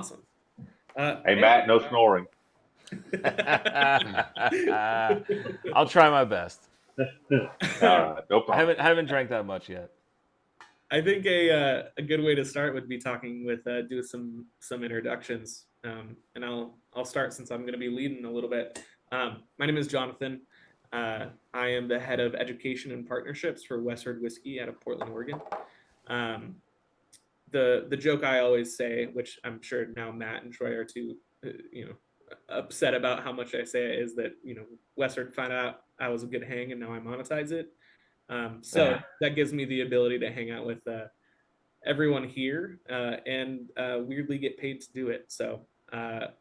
Awesome. Hey, Matt, no snoring. I'll try my best. All right, no I problem. haven't drank that much yet. I think a good way to start would be talking with do some introductions, and I'll start since I'm going to be leading a little bit. My name is Jonathan. I am the head of education and partnerships for Westward Whiskey out of Portland, Oregon. The joke I always say, which I'm sure now Matt and Troy are too, upset about how much I say it, is that Westward found out I was a good hang and now I monetize it. So that gives me the ability to hang out with everyone here and weirdly get paid to do it. So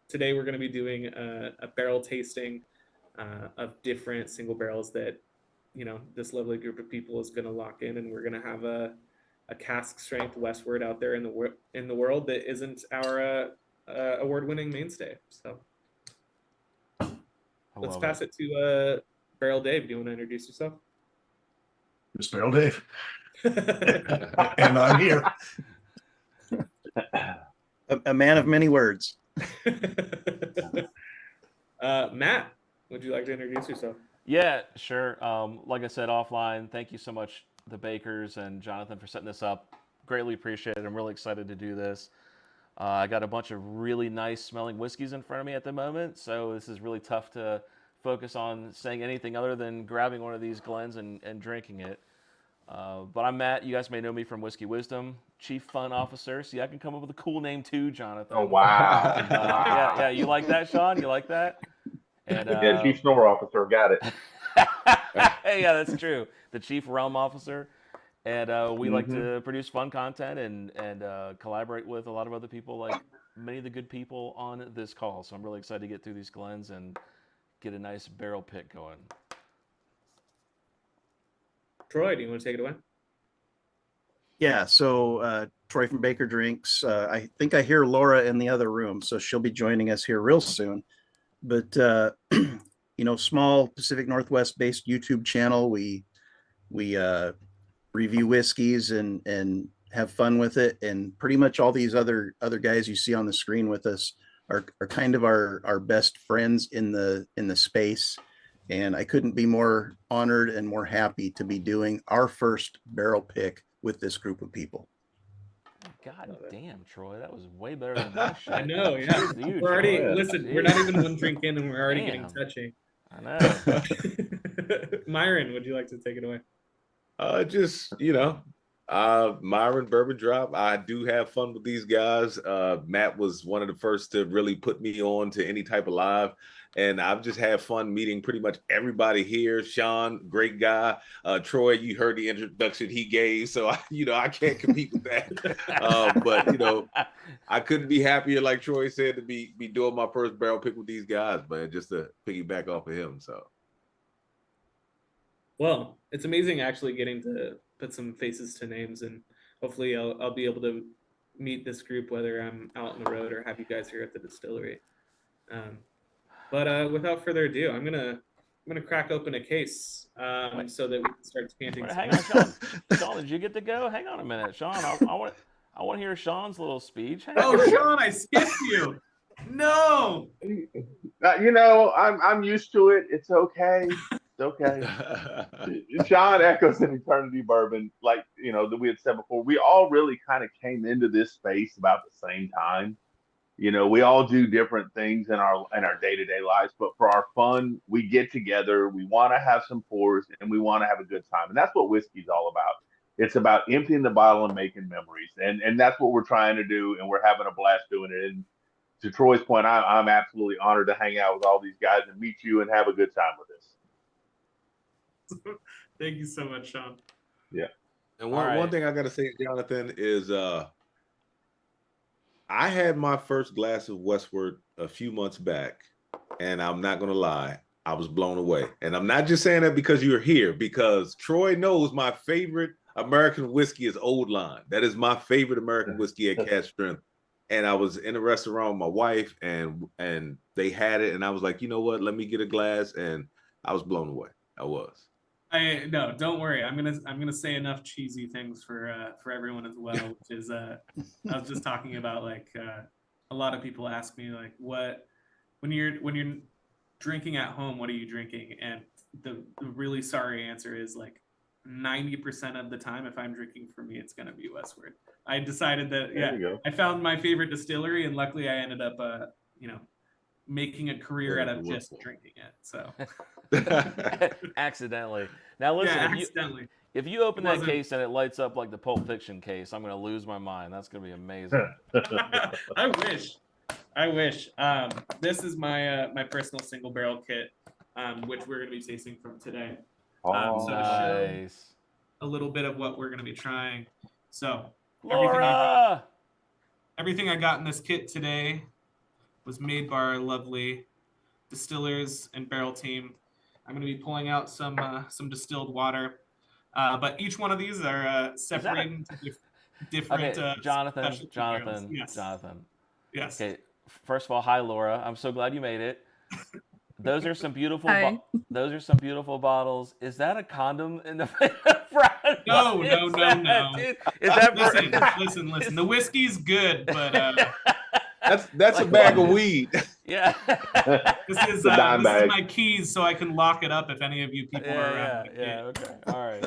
today we're going to be doing a barrel tasting of different single barrels that this lovely group of people is going to lock in, and we're going to have a cask strength Westward out there in the world that isn't our award-winning mainstay. So let's pass it to Barrel Dave. Do you want to introduce yourself? It's Barrel Dave. And I'm here. A man of many words. Matt, would you like to introduce yourself? Yeah, sure. Like I said offline, thank you so much, the Bakers and Jonathan, for setting this up. Greatly appreciate it. I'm really excited to do this. I got a bunch of really nice smelling whiskeys in front of me at the moment, so this is really tough to focus on saying anything other than grabbing one of these Glens and drinking it. But I'm Matt. You guys may know me from Whiskey Wisdom, Chief Fun Officer. See, I can come up with a cool name too, Jonathan. Oh, wow. Yeah. You like that, Sean? You like that? And, yeah, Chief Snore Officer, got it. Yeah, that's true. The Chief Realm Officer. And we like to produce fun content and collaborate with a lot of other people, like many of the good people on this call. So I'm really excited to get through these Glens and get a nice barrel pick going. Troy, do you want to take it away? Yeah, so Troy from Baker Drinks. I think I hear Laura in the other room, so she'll be joining us here real soon. But small Pacific Northwest based YouTube channel. We review whiskeys and have fun with it. And pretty much all these other guys you see on the screen with us are kind of our best friends in the space. And I couldn't be more honored and more happy to be doing our first barrel pick with this group of people. God damn, Troy, that was way better than my shit. I know, yeah. You, we're already Troy. listen. We're not even one drink in, and we're already getting touchy. I know. Myron, would you like to take it away? Myron Bourbon Drop. I do have fun with these guys. Matt was one of the first to really put me on to any type of live. And I've just had fun meeting pretty much everybody here. Sean, great guy. Troy, you heard the introduction he gave. So, I can't compete with that. But I couldn't be happier, like Troy said, to be doing my first barrel pick with these guys, man, just to piggyback off of him. So. Well, it's amazing actually getting to put some faces to names, and hopefully I'll be able to meet this group whether I'm out on the road or have you guys here at the distillery. But without further ado, I'm gonna crack open a case so that we can start canting. Hang on, Sean. Sean, did you get to go? Hang on a minute, Sean. I want to hear Sean's little speech. Sean, I skipped you. No. I'm used to it. It's okay. It's okay. Sean echoes an eternity bourbon, like that we had said before. We all really kind of came into this space about the same time. We all do different things in our day-to-day lives, but for our fun, we get together, we want to have some pours, and we want to have a good time. And that's what whiskey's all about. It's about emptying the bottle and making memories. And that's what we're trying to do, and we're having a blast doing it. And to Troy's point, I'm absolutely honored to hang out with all these guys and meet you and have a good time with this. Thank you so much, Sean. Yeah. And one thing I got to say, Jonathan, is I had my first glass of Westward a few months back, and I'm not going to lie, I was blown away. And I'm not just saying that because you're here, because Troy knows my favorite American whiskey is Old Line. That is my favorite American whiskey at cask strength. And I was in a restaurant with my wife, and they had it, and I was like, you know what? Let me get a glass, and I was blown away. I was. No, don't worry. I'm gonna say enough cheesy things for everyone as well, which is I was just talking about a lot of people ask me like, what when you're drinking at home, what are you drinking? And the really sorry answer is like 90% of the time, if I'm drinking, for me, it's gonna be Westward. I decided that There you go. I found my favorite distillery, and luckily I ended up making a career Very out of just wonderful. drinking it. So Accidentally. Now listen, yeah, if you accidentally. if you open that Wasn't- case and it lights up like the Pulp Fiction case, I'm gonna lose my mind. That's gonna be amazing. I wish. This is my personal single barrel kit, which we're gonna be tasting from today. Oh, So to show Nice. a little bit of what we're gonna be trying. So Laura! everything I got in this kit today was made by our lovely distillers and barrel team. I'm gonna be pulling out some distilled water, but each one of these are separated into different Okay, Jonathan, specialty barrels. Jonathan. Yes. Okay, first of all, hi Laura. I'm so glad you made it. Those are some beautiful. Hi. Those are some beautiful bottles. Is that a condom in the front? No, What no, is no, that, no. dude? Is that Listen. The whiskey's good, but That's a bag of weed. Yeah. this is The dime bag. my keys, so I can lock it up if any of you people are around. Yeah. Okay. All right.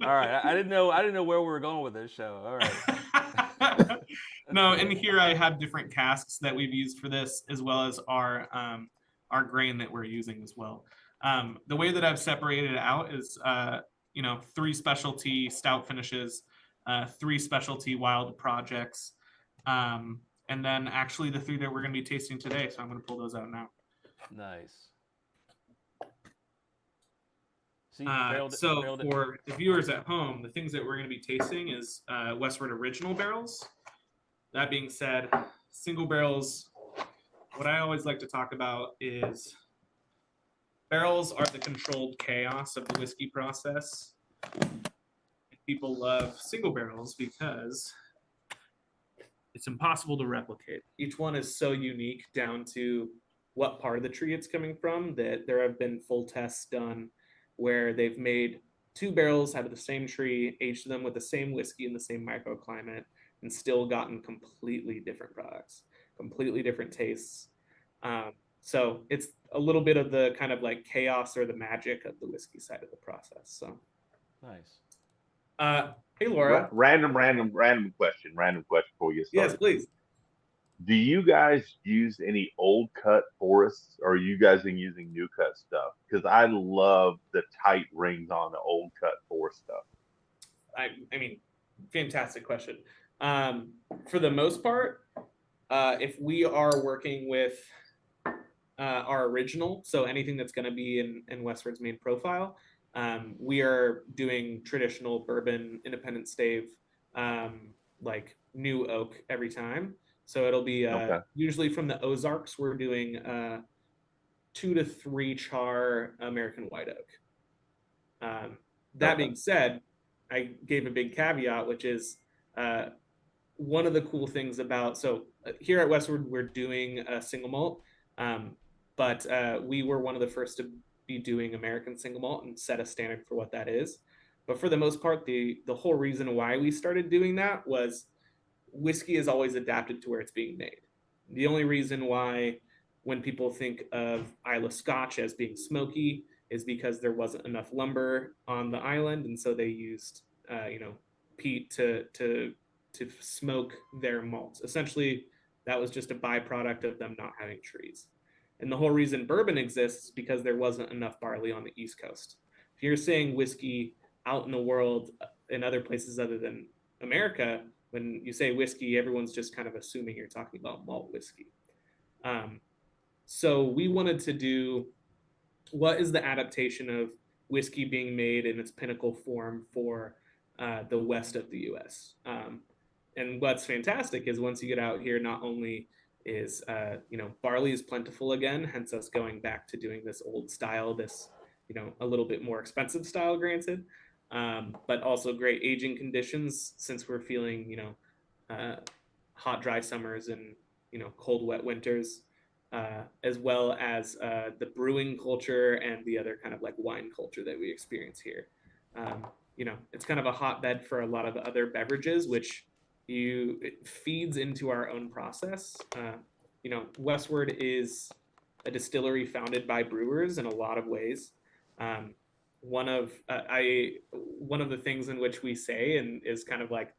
All right. I didn't know where we were going with this show. All right. No, and here I have different casks that we've used for this, as well as our grain that we're using as well. The way that I've separated it out is 3 specialty stout finishes, 3 specialty wild projects, and then actually the 3 that we're going to be tasting today. So I'm going to pull those out now. Nice. See, So for the viewers at home, the things that we're going to be tasting is Westward original barrels. That being said, single barrels, what I always like to talk about is barrels are the controlled chaos of the whiskey process. People love single barrels because it's impossible to replicate. Each one is so unique down to what part of the tree it's coming from that there have been full tests done where they've made 2 barrels out of the same tree, aged them with the same whiskey in the same microclimate, and still gotten completely different products, completely different tastes. So it's a little bit of the kind of like chaos or the magic of the whiskey side of the process. So nice. Hey Laura. Random question before we get started. Yes, please. Do you guys use any old cut forests, or are you guys using new cut stuff? Because I love the tight rings on the old cut forest stuff. I mean, fantastic question. For the most part, if we are working with our original, so anything that's going to be in Westward's main profile, we are doing traditional bourbon independent stave, like new oak every time. So it'll be usually from the Ozarks. We're doing 2 to 3 char American white oak. That being said, I gave a big caveat, which is one of the cool things about, so here at Westward, we're doing a single malt, but we were one of the first to be doing American single malt and set a standard for what that is. But for the most part, the whole reason why we started doing that was whiskey is always adapted to where it's being made. The only reason why when people think of Isle of Scotch as being smoky is because there wasn't enough lumber on the island, and so they used peat to smoke their malts. Essentially, that was just a byproduct of them not having trees. And the whole reason bourbon exists is because there wasn't enough barley on the East Coast. If you're saying whiskey out in the world in other places other than America, when you say whiskey, everyone's just kind of assuming you're talking about malt whiskey. So we wanted to do what is the adaptation of whiskey being made in its pinnacle form for the west of the U.S. And what's fantastic is once you get out here, not only is barley is plentiful again, hence us going back to doing this old style, this a little bit more expensive style, granted, but also great aging conditions since we're feeling hot dry summers and cold wet winters, as well as the brewing culture and the other kind of like wine culture that we experience here. It's kind of a hotbed for a lot of other beverages, which it feeds into our own process. You know, Westward is a distillery founded by brewers in a lot of ways. One of the things in which we say, and is kind of like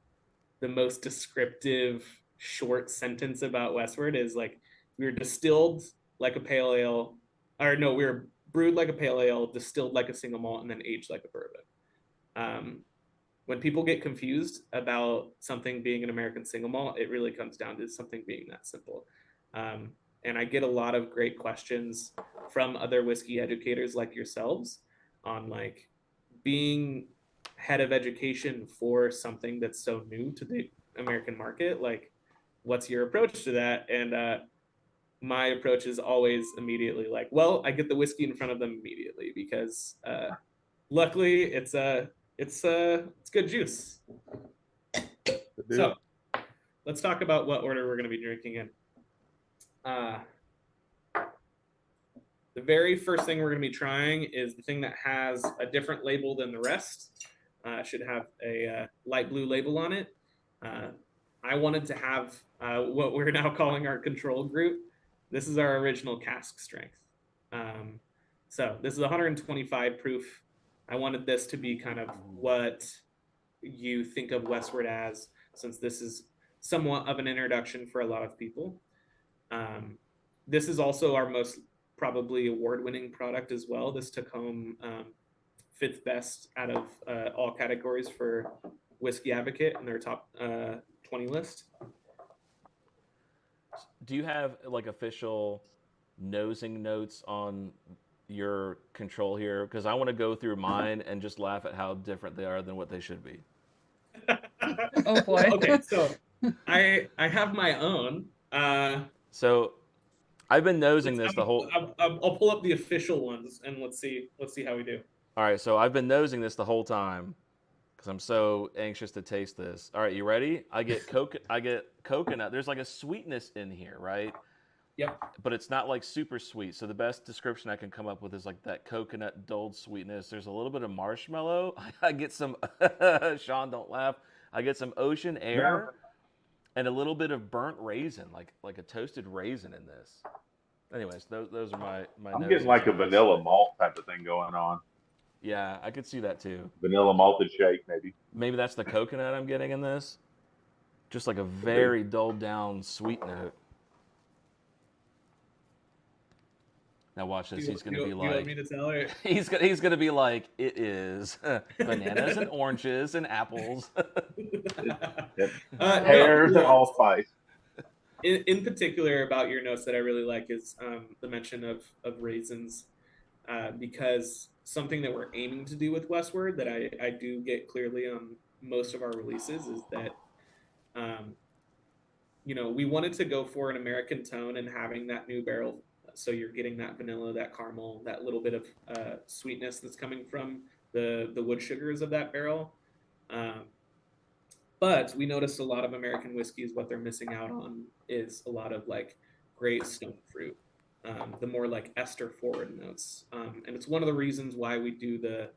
the most descriptive short sentence about Westward, is like, we were distilled like a pale ale, or no, we were brewed like a pale ale, distilled like a single malt, and then aged like a bourbon. When people get confused about something being an American single malt, it really comes down to something being that simple. And I get a lot of great questions from other whiskey educators like yourselves on like being head of education for something that's so new to the American market. Like, what's your approach to that? And my approach is always immediately like, well, I get the whiskey in front of them immediately because luckily it's good juice. So let's talk about what order we're going to be drinking in. The very first thing we're going to be trying is the thing that has a different label than the rest. Should have a light blue label on it. I wanted to have what we're now calling our control group. This is our original cask strength. So this is 125 proof. I wanted this to be kind of what you think of Westward as, since this is somewhat of an introduction for a lot of people. This is also our most probably award-winning product as well. This took home 5th best out of all categories for Whiskey Advocate in their top 20 list. Do you have like official nosing notes on your control here? Because I want to go through mine and just laugh at how different they are than what they should be. Oh boy. Okay, so I have my own. So I've been nosing this the whole. I'll pull up the official ones and let's see how we do. All right, so I've been nosing this the whole time because I'm so anxious to taste this. All right, you ready? I get coconut. There's like a sweetness in here, right? Yep. But it's not like super sweet. So the best description I can come up with is like that coconut dulled sweetness. There's a little bit of marshmallow. I get some. Sean, don't laugh. I get some ocean air, and a little bit of burnt raisin, like a toasted raisin in this. Anyways, those are my. I'm getting like a vanilla malt type of thing going on. Yeah, I could see that too. Vanilla malted shake, maybe. Maybe that's the coconut I'm getting in this. Just like a very dulled down sweet note. Now watch this. He's going to be like. You want me to tell her? He's going to be like, it is bananas and oranges and apples. Pears and allspice. In particular, about your notes that I really like is the mention of raisins, because something that we're aiming to do with Westward that I do get clearly on most of our releases is that, you know, we wanted to go for an American tone and having that new barrel. So you're getting that vanilla, that caramel, that little bit of sweetness that's coming from the wood sugars of that barrel. But we noticed a lot of American whiskeys, what they're missing out on is a lot of like great stone fruit, the more like ester forward notes. And it's one of the reasons why we do the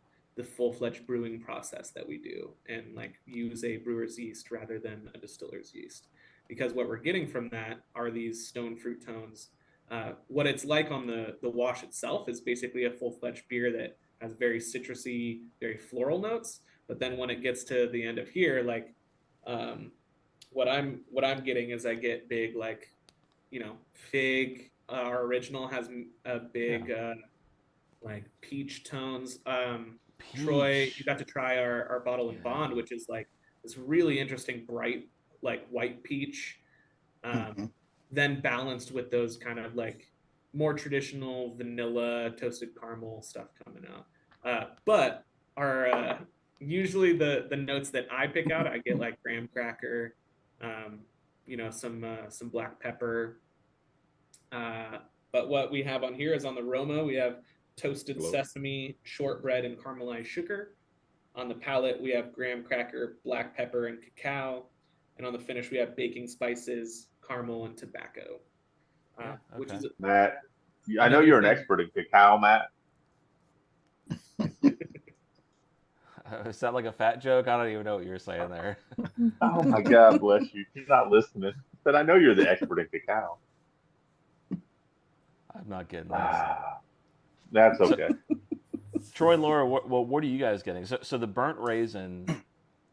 full-fledged brewing process that we do and like use a brewer's yeast rather than a distiller's yeast. Because what we're getting from that are these stone fruit tones. What it's like on the wash itself is basically a full-fledged beer that has very citrusy, very floral notes. But then when it gets to the end of here, like what I'm getting is I get big like, you know, fig. Our original has a big like peach tones. Peach. Troy, you got to try our bottle and bond, which is like this really interesting bright like white peach. Then balanced with those kind of like more traditional vanilla toasted caramel stuff coming out. But our usually the notes that I pick out, I get like graham cracker, you know, some black pepper. But what we have on here is on the Roma, we have toasted sesame, shortbread, and caramelized sugar. On the palate, we have graham cracker, black pepper, and cacao. And on the finish, we have baking spices, caramel, and tobacco. Which is Matt, I know you're an expert in cacao, Matt. Is that like a fat joke? I don't even know what you were saying there. Oh my God, bless you. She's not listening. But I know you're the expert in cacao. I'm not getting this. Ah, that's okay. Troy and Laura, what are you guys getting? So the burnt raisin,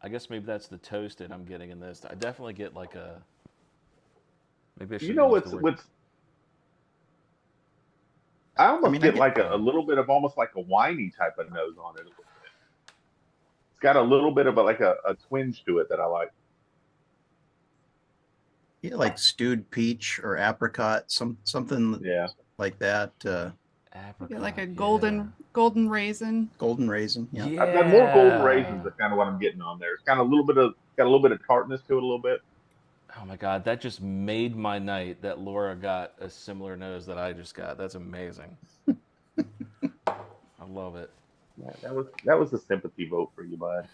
I guess maybe that's the toasted I'm getting in this. I definitely get like a. Maybe I should You know use the word. I almost mean, I get get- like a little bit of almost like a winey type of nose on it a little bit. It's got a little bit of a twinge to it that I like. Yeah, like stewed peach or apricot, something Yeah. like that. Get like a Apricot, golden raisin. Golden raisin. Yeah. yeah. I've got more golden raisins. That's kind of what I'm getting on there. It's kind of got a little bit of tartness to it a little bit. Oh my God, that just made my night that Laura got a similar nose that I just got. That's amazing. I love it. Yeah, that was a sympathy vote for you, bud.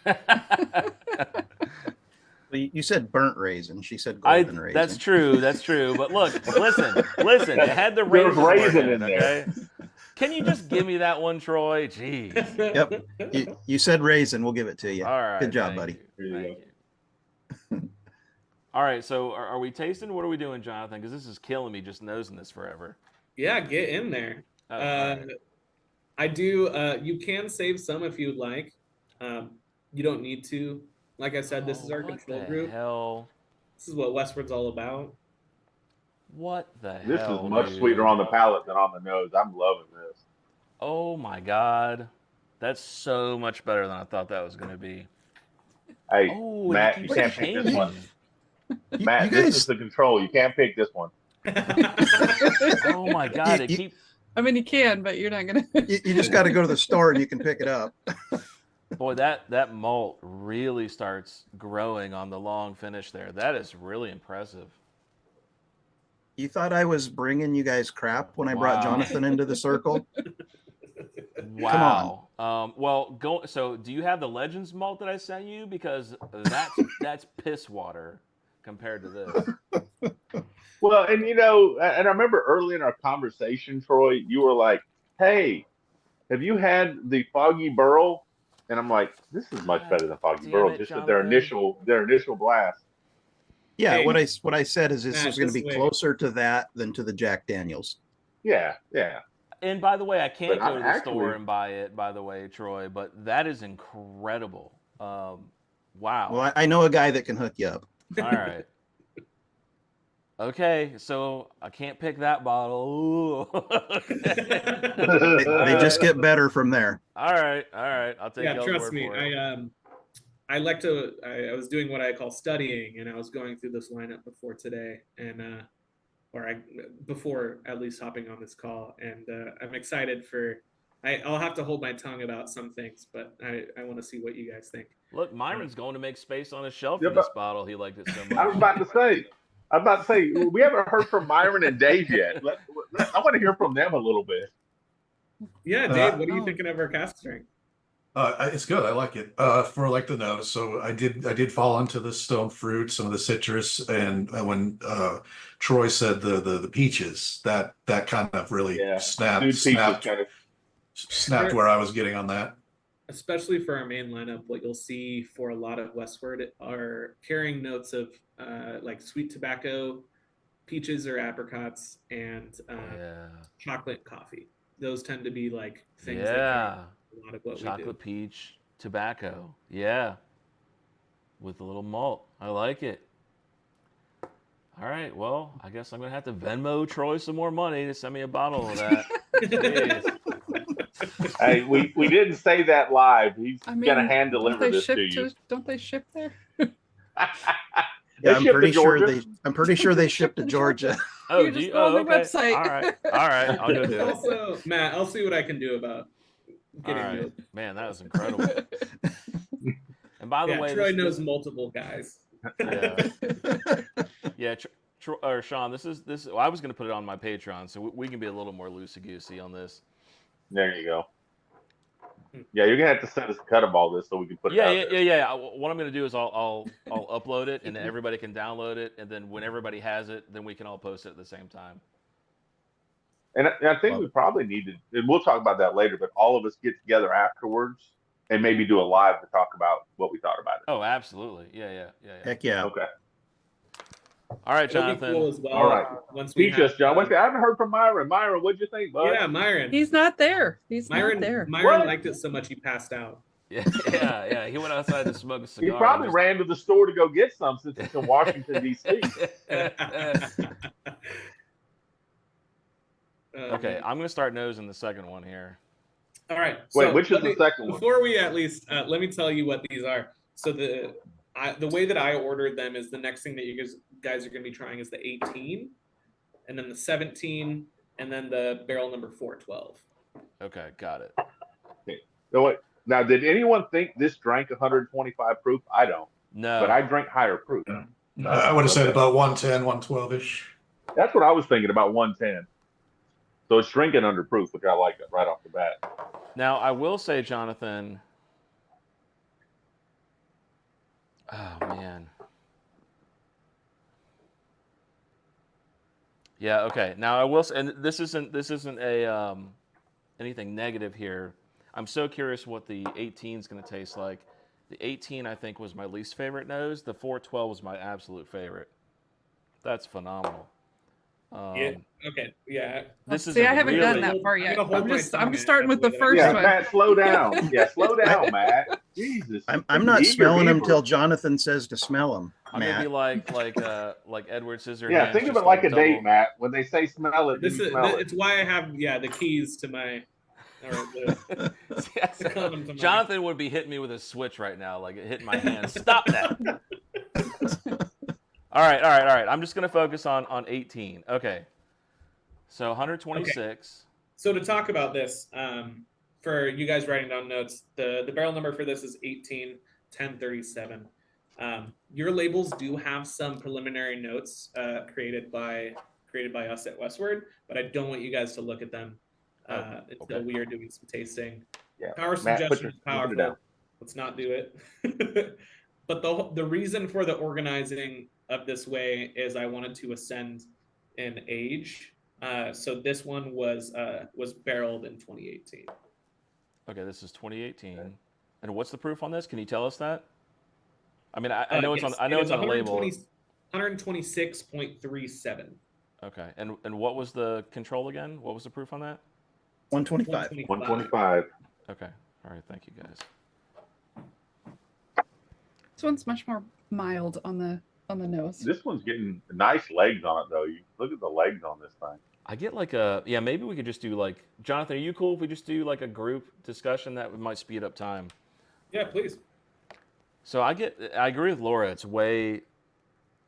Well, you said burnt raisin. She said golden raisin. That's true. That's true. But look, listen. It had the There was raisin raisin in there. Okay. Can you just give me that one, Troy? Jeez. Yep. You said raisin. We'll give it to you. All right. Good job, thank buddy. you, thank you. All right. So are we tasting? What are we doing, Jonathan? Because this is killing me just nosing this forever. Yeah, get in there. Oh, all right. I do. You can save some if you'd like. You don't need to. Like I said, this is our control group. Hell? This is what Westward's all about. What the hell? This is much dude? sweeter on the palate than on the nose. I'm loving this. Oh my God. That's so much better than I thought that was going to be. Hey, Oh, Matt, and it you keeps can't pick this one. changing. Matt, you this guys- is the control. You can't pick this one. Oh my God. It You- keep. I mean, you can, but you're not gonna. You just got to go to the store and you can pick it up. Boy, that malt really starts growing on the long finish there. That is really impressive. You thought I was bringing you guys crap when I brought Wow. Jonathan into the circle? Wow. So do you have the Legends malt that I sent you? Because that's piss water compared to this. Well, and and I remember early in our conversation, Troy, you were like, "Hey, have you had the Foggy Barrel?" And I'm like, "This is much better than Foggy Damn Barrel, it, just at their Jonathan. initial blast." Yeah, Hey, what I said is this Matt, is going to this be way. closer to that than to the Jack Daniels. Yeah, yeah. And by the way, I can't But go to the store actually- and buy it, by the way, Troy, but that is incredible. Wow. Well, I know a guy that can hook you up. All right. Okay, so I can't pick that bottle. Ooh. They just get better from there. All right. I'll take Yeah, y'all's trust word me. for it. I like to. I was doing what I call studying, and I was going through this lineup before today, and before at least hopping on this call, and I'm excited for. I'll have to hold my tongue about some things, but I want to see what you guys think. Look, Myron's going to make space on his shelf Yeah, for this but- bottle. He liked it so I was much. about to say, we haven't heard from Myron and Dave yet. I want to hear from them a little bit. Yeah, Dave, what are you Oh. thinking of our cast strength? It's good. I like it. For like the nose. So I did fall into the stone fruit, some of the citrus, and when Troy said the peaches, that kind of really Yeah, snapped Dude, peaches kind of. snapped where I was getting on that. Especially for our main lineup, what you'll see for a lot of Westward are carrying notes of like sweet tobacco, peaches or apricots, and Yeah. chocolate coffee. Those tend to be like things that Yeah. carry a lot of what Chocolate we do. peach tobacco. Yeah. With a little malt. I like it. All right. Well, I guess I'm going to have to Venmo Troy some more money to send me a bottle of that. Jeez. Hey, we didn't say that live. He's I gonna mean, hand don't deliver they this ship to you. Don't they ship there? They Yeah, I'm ship to pretty sure Georgia. I'm pretty sure they ship to Georgia. Oh, You do just you? go on Oh, their okay. website. All right. I'll go do it. Also, Matt, I'll see what I can do about All getting right. you. Man, that was incredible. And by the Yeah, way, Troy this- knows multiple guys. Yeah. Yeah, or Sean, this. Well, I was going to put it on my Patreon, so we can be a little more loosey goosey on this. There you go. Yeah, you're gonna have to send us a cut of all this so we can put it out there. Yeah. What I'm going to do is I'll upload it, and then everybody can download it, and then when everybody has it, then we can all post it at the same time. And I think we probably need to, and we'll talk about that later, but all of us get together afterwards and maybe do a live to talk about what we thought about it. Oh, absolutely. Yeah. Heck yeah. Okay. All right, It'll be Jonathan. cool as well. All right. Once we Teach us, have, John. I haven't heard from Myron. Myron, what'd you think, bud? yeah, Myron. He's not there. He's not there. Myron What? liked it so much he passed out. Yeah. He went outside to smoke a He cigar. probably and ran to the store to go get some since it's in Washington, D.C. Okay, I'm gonna start nosing the second one here. All right. Wait, which is the second one? Before we at least let me tell you what these are. So the way that I ordered them is the next thing that you guys are going to be trying is the 18, and then the 17, and then the barrel number 412. Okay, got it. Okay. So wait, now, did anyone think this drank 125 proof? I don't. No, But I drank higher proof. I would have said about 110, 112-ish. That's what I was thinking, about 110. So it's drinking under proof, which I like it right off the bat. Now, I will say, Jonathan. Oh man. Yeah. Okay. Now I will say, and this isn't a anything negative here. I'm so curious what the 18 is going to taste like. The 18, I think, was my least favorite nose. The 412 was my absolute favorite. That's phenomenal. Yeah. Okay. Yeah. This is See, I haven't really, done that far yet. I'm gonna hold my tongue I'm just starting with the after first Yeah, one. Matt, slow down. Yeah, slow down, Matt. Jesus. I'm not Eager smelling them beaver. till Jonathan says to smell them. I'm gonna Matt. be like Edward Scissorhands. Yeah, think of it just like a double- date, Matt. When they say smell it, then This you is smell it. it's why I have the keys to my or the, Yes. the condom to my Jonathan would be hitting me with a switch right now, like it hitting my hand. Stop that. All right. I'm just gonna focus on 18. Okay. So 126. So to talk about this, for you guys writing down notes, the barrel number for this is 181037. Your labels do have some preliminary notes created by us at Westward, but I don't want you guys to look at them until we are doing some tasting. Yeah. Power Matt, suggestion is put it powerful. down. Let's not do it. But the reason for the organizing of this way is I wanted to ascend in age. So this one was barreled in 2018. Okay, this is 2018. And what's the proof on this? Can you tell us that? I mean, I know it's on. I know it's on the label. 126.37. Okay, and what was the control again? What was the proof on that? 125. 125. Okay, all right, thank you guys. This one's much more mild on the nose. This one's getting nice legs on it, though. You look at the legs on this thing. I get like maybe we could just do like, Jonathan, are you cool if we just do like a group discussion? That might speed up time. Yeah, please. So I agree with Laura. It's way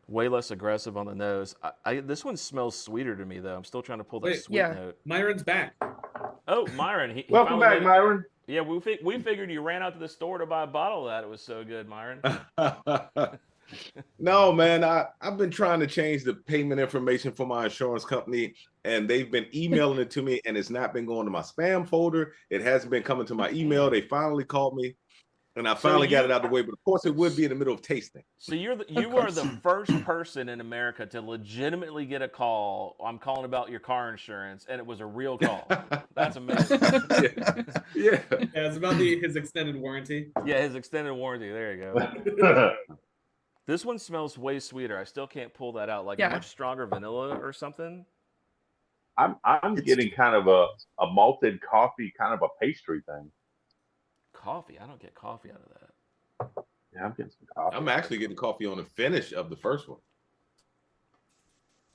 less aggressive on the nose. This one smells sweeter to me though. I'm still trying to pull that Wait, sweet note. Myron's back. Oh, Myron. He Welcome finally back, made it. Myron. Yeah, we figured you ran out to the store to buy a bottle of that. It was so good, Myron. No, man, I've been trying to change the payment information for my insurance company, and they've been emailing it to me, and it's not been going to my spam folder. It hasn't been coming to my email. They finally called me, and I finally got it out of the way. But of course, it would be in the middle of tasting. So you are the first person in America to legitimately get a call. I'm calling about your car insurance, and it was a real call. That's amazing. Yeah. Yeah, it's about his extended warranty. Yeah, his extended warranty. There you go. This one smells way sweeter. I still can't pull that out. Like much stronger vanilla or something. I'm getting kind of a malted coffee, kind of a pastry thing. Coffee? I don't get coffee out of that. Yeah, I'm getting some coffee. I'm actually getting coffee on the finish of the first one.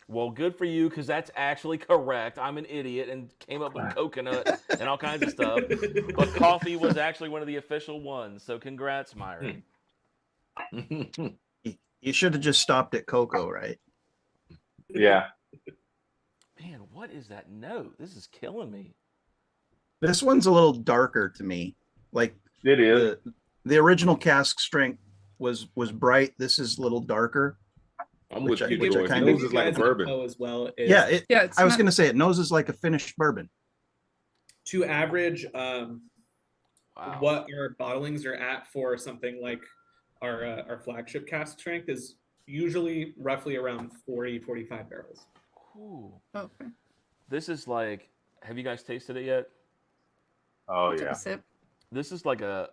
Well, good for you, because that's actually correct. I'm an idiot and came up with coconut and all kinds of stuff. But coffee was actually one of the official ones. So congrats, Myron. You should have just stopped at cocoa, right? Yeah. Man, what is that note? This is killing me. This one's a little darker to me. Like It is. the original cask strength was bright. This is a little darker. I'm Which with I- you, which I George. kinda- Nose is like a bourbon. As well is Yeah, It's I was not- going to say it noses like a finished bourbon. to average Wow. what our bottlings are at for something like our flagship cask strength is usually roughly around 40-45 barrels. Ooh. Okay. This is like, have you guys tasted it yet? Oh, Took yeah. a sip. this is like a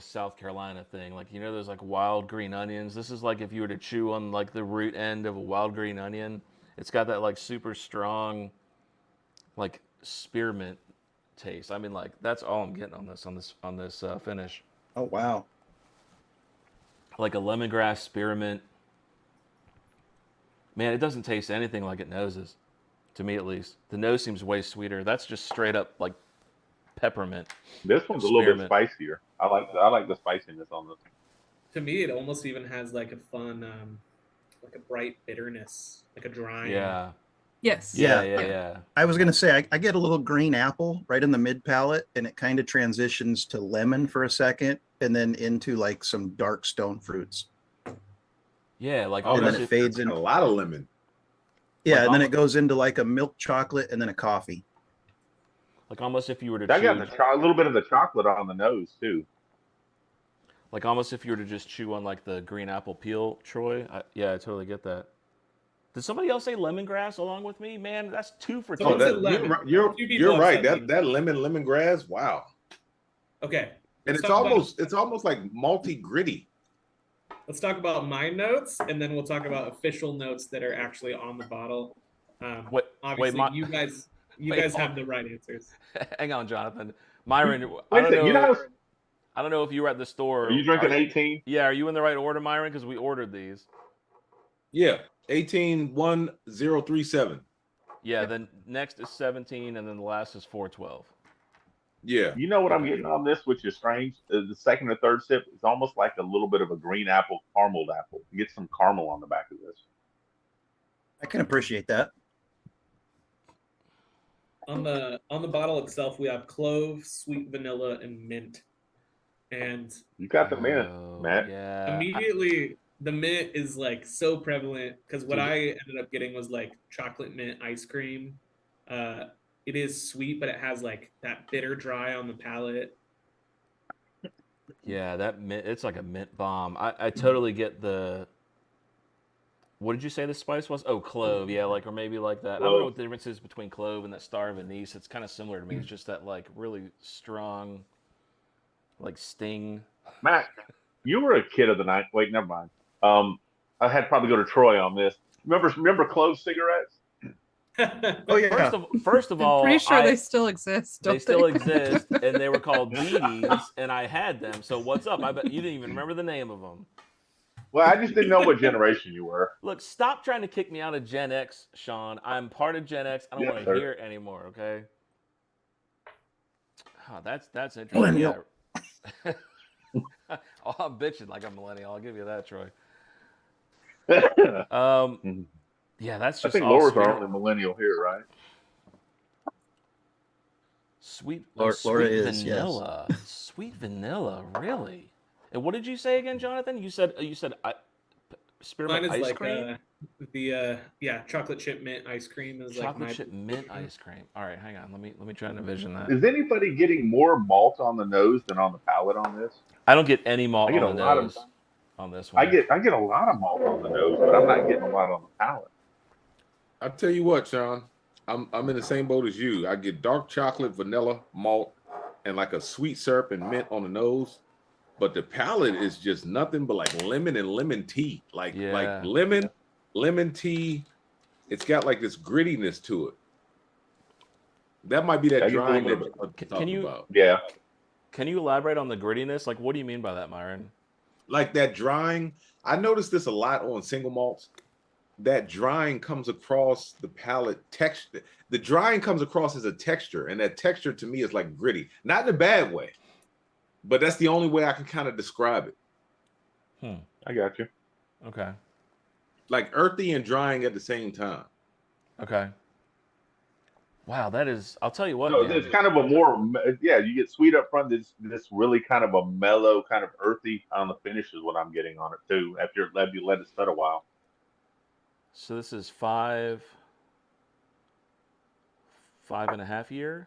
South Carolina thing. Like, you know, there's like wild green onions. This is like if you were to chew on like the root end of a wild green onion. It's got that like super strong, like spearmint taste. I mean, like that's all I'm getting on this finish. Oh wow. Like a lemongrass spearmint. Man, it doesn't taste anything like it noses, to me at least. The nose seems way sweeter. That's just straight up like peppermint. This one's a little bit Spearmint. spicier. I like the spiciness on this. To me, it almost even has like a fun, like a bright bitterness, like a drying. Yeah. Yes. Yeah. I was gonna say I get a little green apple right in the mid palate, and it kind of transitions to lemon for a second, and then into like some dark stone fruits. Yeah, like Oh, And then almost it if, fades And in. a lot of lemon. Yeah, Like and then it almost- goes into like a milk chocolate and then a coffee. like almost if you were to I got chew, a little bit of the chocolate on the nose too. like almost if you were to just chew on like the green apple peel, Troy. Yeah, I totally get that. Did somebody else say lemongrass along with me? Man, that's 2 for 2. Someone Oh, said that, lemon. you're Two people have right. said That lemongrass. Wow. Okay. And let's it's talk about- almost like malty gritty. Let's talk about my notes, and then we'll talk about official notes that are actually on the bottle. Obviously, you guys have the right answers. Hang on, Jonathan. Myron, I Wait a don't second, you know. know, I don't know if you were at the store. are you drinking 18? Yeah, are you in the right order, Myron? Because we ordered these. Yeah. 181037. Yeah, then next is 17, and then the last is 412. Yeah. You know what I'm getting on this, which is strange. The second or third sip is almost like a little bit of a green apple, carameled apple. You get some caramel on the back of this. I can appreciate that. On the bottle itself, we have clove, sweet vanilla, and mint. And You got the mint, Oh, Matt. Yeah. immediately, the mint is like so prevalent because what Dude. I ended up getting was like chocolate mint ice cream. It is sweet, but it has like that bitter dry on the palate. Yeah, that mint, it's like a mint bomb. I totally get the. What did you say the spice was? Oh, clove. Yeah, like or maybe like that. I don't know what the difference is between clove and that star of anise. It's kind of similar to me. It's just that like really strong, like sting. Matt, you were a kid of the night. Wait, never mind. I had to probably go to Troy on this. Remember clove cigarettes? Oh yeah. First of I'm all, pretty sure they still exist. they Don't still exist, and they were called beaties, and I had them. So what's up? I bet you didn't even remember the name of them. Well, I just didn't know what generation you were. Look, stop trying to kick me out of Gen X, Sean. I'm part of Gen X. I don't Yes, want sir. to hear it anymore. Okay. Oh, that's interesting. Millennial. Yeah. Oh, I'm bitching like a millennial. I'll give you that, Troy. Yeah, that's I just think all Laura's sweet, our only millennial here, right? sweet, Laura sweet is, yes. vanilla. Sweet vanilla, really? And what did you say again, Jonathan? You said Mine spearmint is ice like cream. chocolate chip mint ice cream is like Chocolate my chip mint ice cream. All right, hang on. Let me try and envision that. Is anybody getting more malt on the nose than on the palate on this? I don't get any malt I get on the a lot of- nose on this one. I get a lot of malt on the nose, but I'm not getting a lot on the palate. I'll tell you what, Sean. I'm in the same boat as you. I get dark chocolate, vanilla, malt, and like a sweet syrup and mint on the nose. But the palate is just nothing but like lemon and lemon tea. Like lemon tea. It's got like this grittiness to it. That might be that I get a drying little that bit. you're talking about. Yeah. Can you elaborate on the grittiness? Like, what do you mean by that, Myron? Like that drying. I noticed this a lot on single malts. That drying comes across the palate texture. The drying comes across as a texture, and that texture to me is like gritty, not in a bad way, but that's the only way I can kind of describe it. I got you. Okay. Like earthy and drying at the same time. Okay. Wow, that is. I'll tell you what. No, man. it's kind of a more, you get sweet up front. This really kind of a mellow, kind of earthy on the finish is what I'm getting on it too. After you let it sit a while. So this is 5.5 year.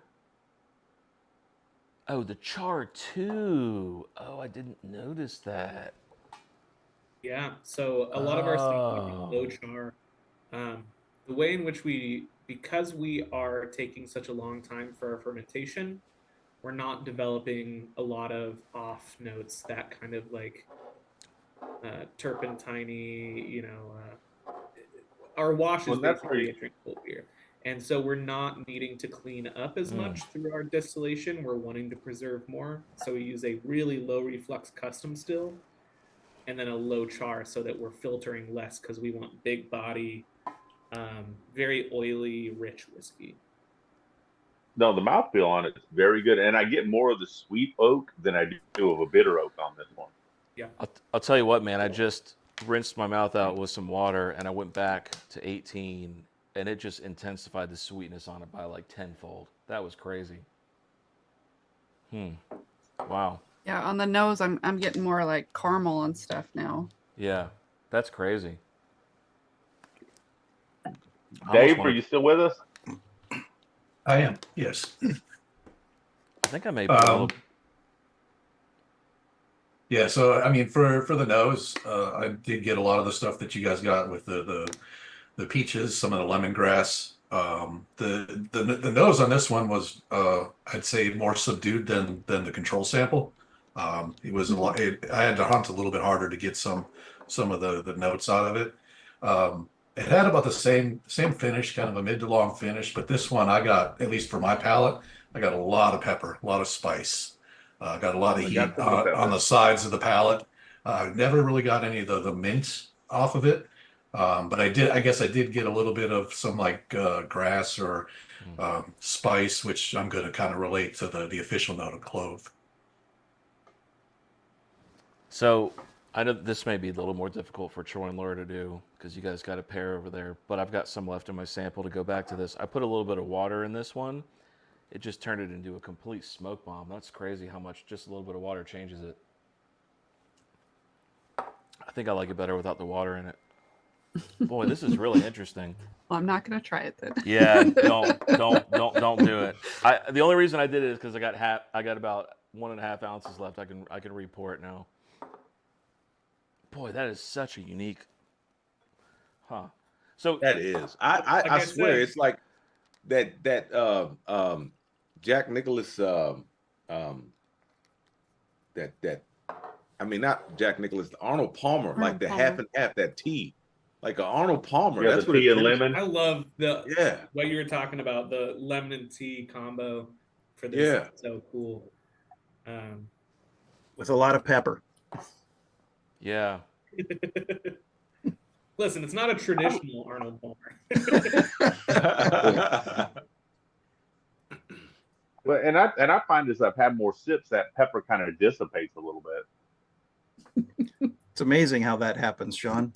Oh, the char too. Oh, I didn't notice that. Yeah, so a lot of our stuff Oh. low char. The way in which because we are taking such a long time for our fermentation, We're not developing a lot of off notes, that kind of like turpentine-y, our wash is Well, that's basically pretty. a drinkable beer. And so we're not needing to clean up as much through our distillation. We're wanting to preserve more. So we use a really low reflux custom still and then a low char so that we're filtering less because we want big body, very oily, rich whiskey. No, the mouthfeel on it is very good, and I get more of the sweet oak than I do of a bitter oak on this one. Yeah. I'll tell you what, man. I just rinsed my mouth out with some water, and I went back to 18, and it just intensified the sweetness on it by like tenfold. That was crazy. Wow. Yeah, on the nose, I'm getting more like caramel and stuff now. Yeah, that's crazy. Dave, are you still with us? I am, yes. I think I may put a little. Yeah, so I mean, for the nose, I did get a lot of the stuff that you guys got with the peaches, some of the lemongrass. The nose on this one was, I'd say, more subdued than the control sample. It was a lot. I had to hunt a little bit harder to get some of the notes out of it. It had about the same finish, kind of a mid to long finish, but this one I got, at least for my palate, I got a lot of pepper, a lot of spice. Got a lot of I heat got some of the on the sides of the palate. Never really got any of the mint off of it, but I guess I did get a little bit of some like grass or spice, which I'm going to kind of relate to the official note of clove. So I know this may be a little more difficult for Troy and Laura to do because you guys got a pair over there, but I've got some left in my sample to go back to this. I put a little bit of water in this one. It just turned it into a complete smoke bomb. That's crazy how much just a little bit of water changes it. I think I like it better without the water in it. Boy, this is really interesting. Well, I'm not gonna try it then. Yeah, don't do it. The only reason I did it is because I got about 1.5 ounces left. I can report now. Boy, that is such a unique, So That is. I swear it's like that Jack Nicholas I mean not Jack Nicholas, Arnold Palmer, Arnold like the Palmer. half and half, that tea. Like an Arnold Palmer. Yeah, That's the what tea it and tastes lemon. I love Yeah. what you were talking about, the lemon and tea combo for this. Yeah. It's so cool. With a lot of pepper. yeah. Listen, it's not a traditional Arnold Palmer. But and I find as I've had more sips, that pepper kind of dissipates a little bit. It's amazing how that happens, Sean.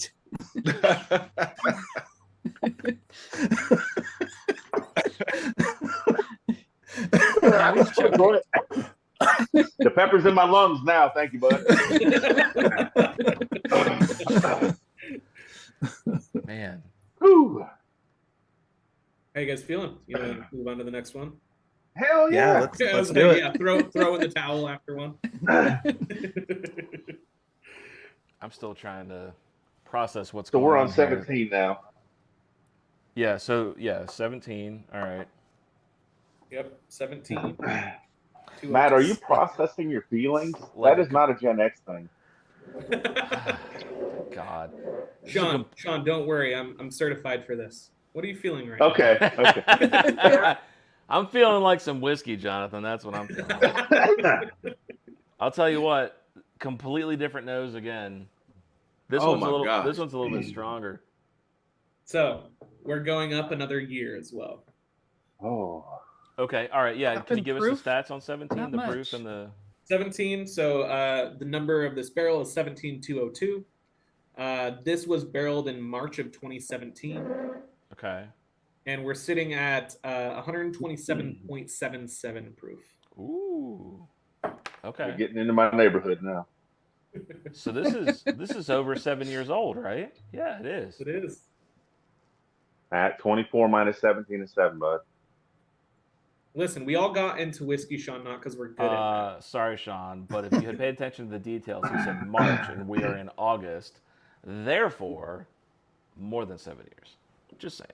The pepper's in my lungs now. Thank you, bud. Man. Whew. How you guys feeling? You want to move on to the next one? Hell yeah. Yeah, let's do it. Yeah, throw in the towel after one. I'm still trying to process what's So going we're on on here. 17 now. Yeah, 17. All right. Yep, 17. Matt, are you processing your feelings? That is not a Gen X thing. God. Sean, don't worry. I'm certified for this. What are you feeling right now? Okay. I'm feeling like some whiskey, Jonathan. That's what I'm feeling like. I'll tell you what, completely different nose again. This one's a little bit stronger. So we're going up another year as well. Oh. Okay, all right, yeah. Up Can you in give proof? us the stats on 17, Not the much. proof and the 17. So the number of this barrel is 17202. This was barreled in March of 2017. Okay. And we're sitting at 127.77 proof. Ooh. Okay. You're getting into my neighborhood now. So this is over 7 years old, right? Yeah, it is. It is. At 24 minus 17 is 7, bud. Listen, we all got into whiskey, Sean, not because we're good at it. Sorry, Sean, but if you had paid attention to the details, he said March, and we are in August. Therefore, more than 7 years. Just saying.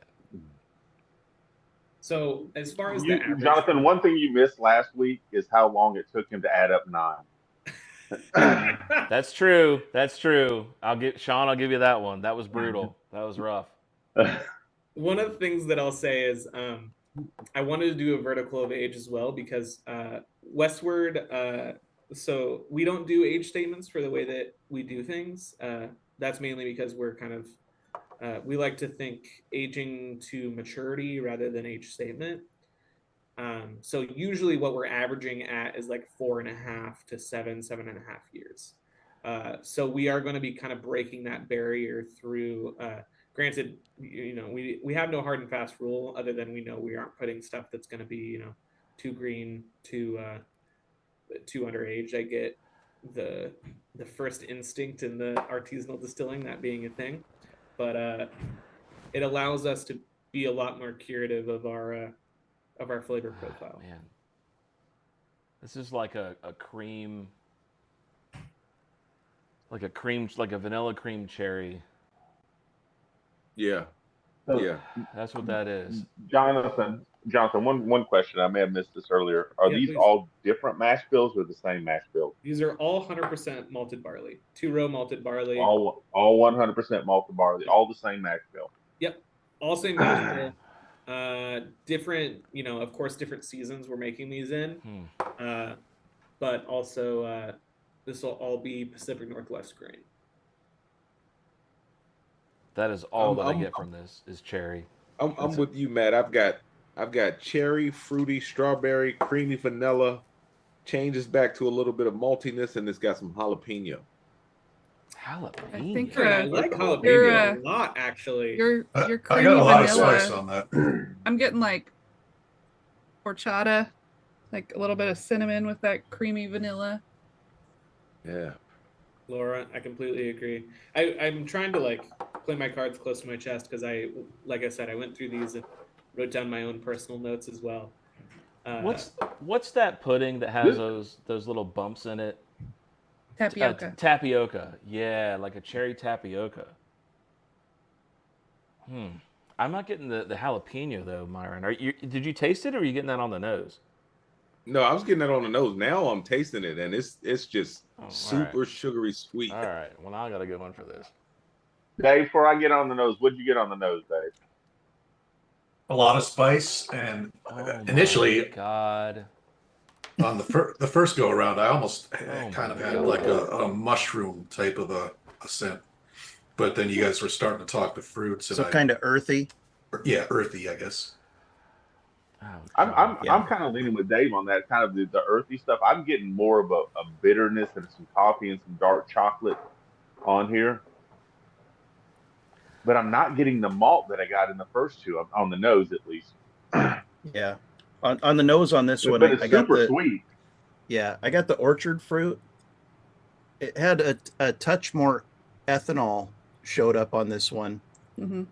So as far as the average, Jonathan, one thing you missed last week is how long it took him to add up 9. That's true. That's true. I'll give you that one. That was brutal. That was rough. one of the things that I'll say is I wanted to do a vertical of age as well because Westward. So we don't do age statements for the way that we do things. That's mainly because we're kind of we like to think aging to maturity rather than age statement. So usually what we're averaging at is like 4.5 to 7.5 years. So we are going to be kind of breaking that barrier through. Granted, we have no hard and fast rule other than we know we aren't putting stuff that's going to be too green, too underage. I get the first instinct in the artisanal distilling, that being a thing, but it allows us to be a lot more curative of our flavor profile. Man, this is like a cream, like a vanilla cream cherry. Yeah. So, Yeah. That's what that is. Jonathan, one question. I may have missed this earlier. Are Yeah, these please. all different mash bills or the same mash bill? These are all 100% malted barley, 2-row malted barley. All 100% malted barley, all the same mash bill. Yep, all same mash bill. Different, of course, different seasons we're making these in. But also this will all be Pacific Northwest grain. That is all that I get from this is cherry. I'm with you, Matt. I've got cherry, fruity, strawberry, creamy vanilla. Changes back to a little bit of maltiness, and it's got some jalapeno. Jalapeno. I think I like jalapeno you're, a lot, actually. Your I creamy got a lot of vanilla. spice on that. I'm getting like horchata, like a little bit of cinnamon with that creamy vanilla. Yeah. Laura, I completely agree. I'm trying to play my cards close to my chest because like I said, I went through these and wrote down my own personal notes as well. What's that pudding that has those little bumps in it? Tapioca. Tapioca. Yeah, like a cherry tapioca. I'm not getting the jalapeno though, Myron. Did you taste it, or are you getting that on the nose? No, I was getting that on the nose. Now I'm tasting it, and it's just super right. sugary sweet. All right. Well, now I got a good one for this. Dave, before I get on the nose, what'd you get on the nose, Dave? A lot of spice, and initially, God, on the first go around, I almost kind of had like a mushroom type of a scent, but then you guys were starting to talk the fruits, and So kind of earthy. Yeah, earthy, I guess. I'm kind of leaning with Dave on that kind of the earthy stuff. I'm getting more of a bitterness and some coffee and some dark chocolate on here, but I'm not getting the malt that I got in the first two on the nose, at least. Yeah, on the nose on this one, But it's I got super sweet. Yeah, I got the orchard fruit. It had a touch more ethanol showed up on this one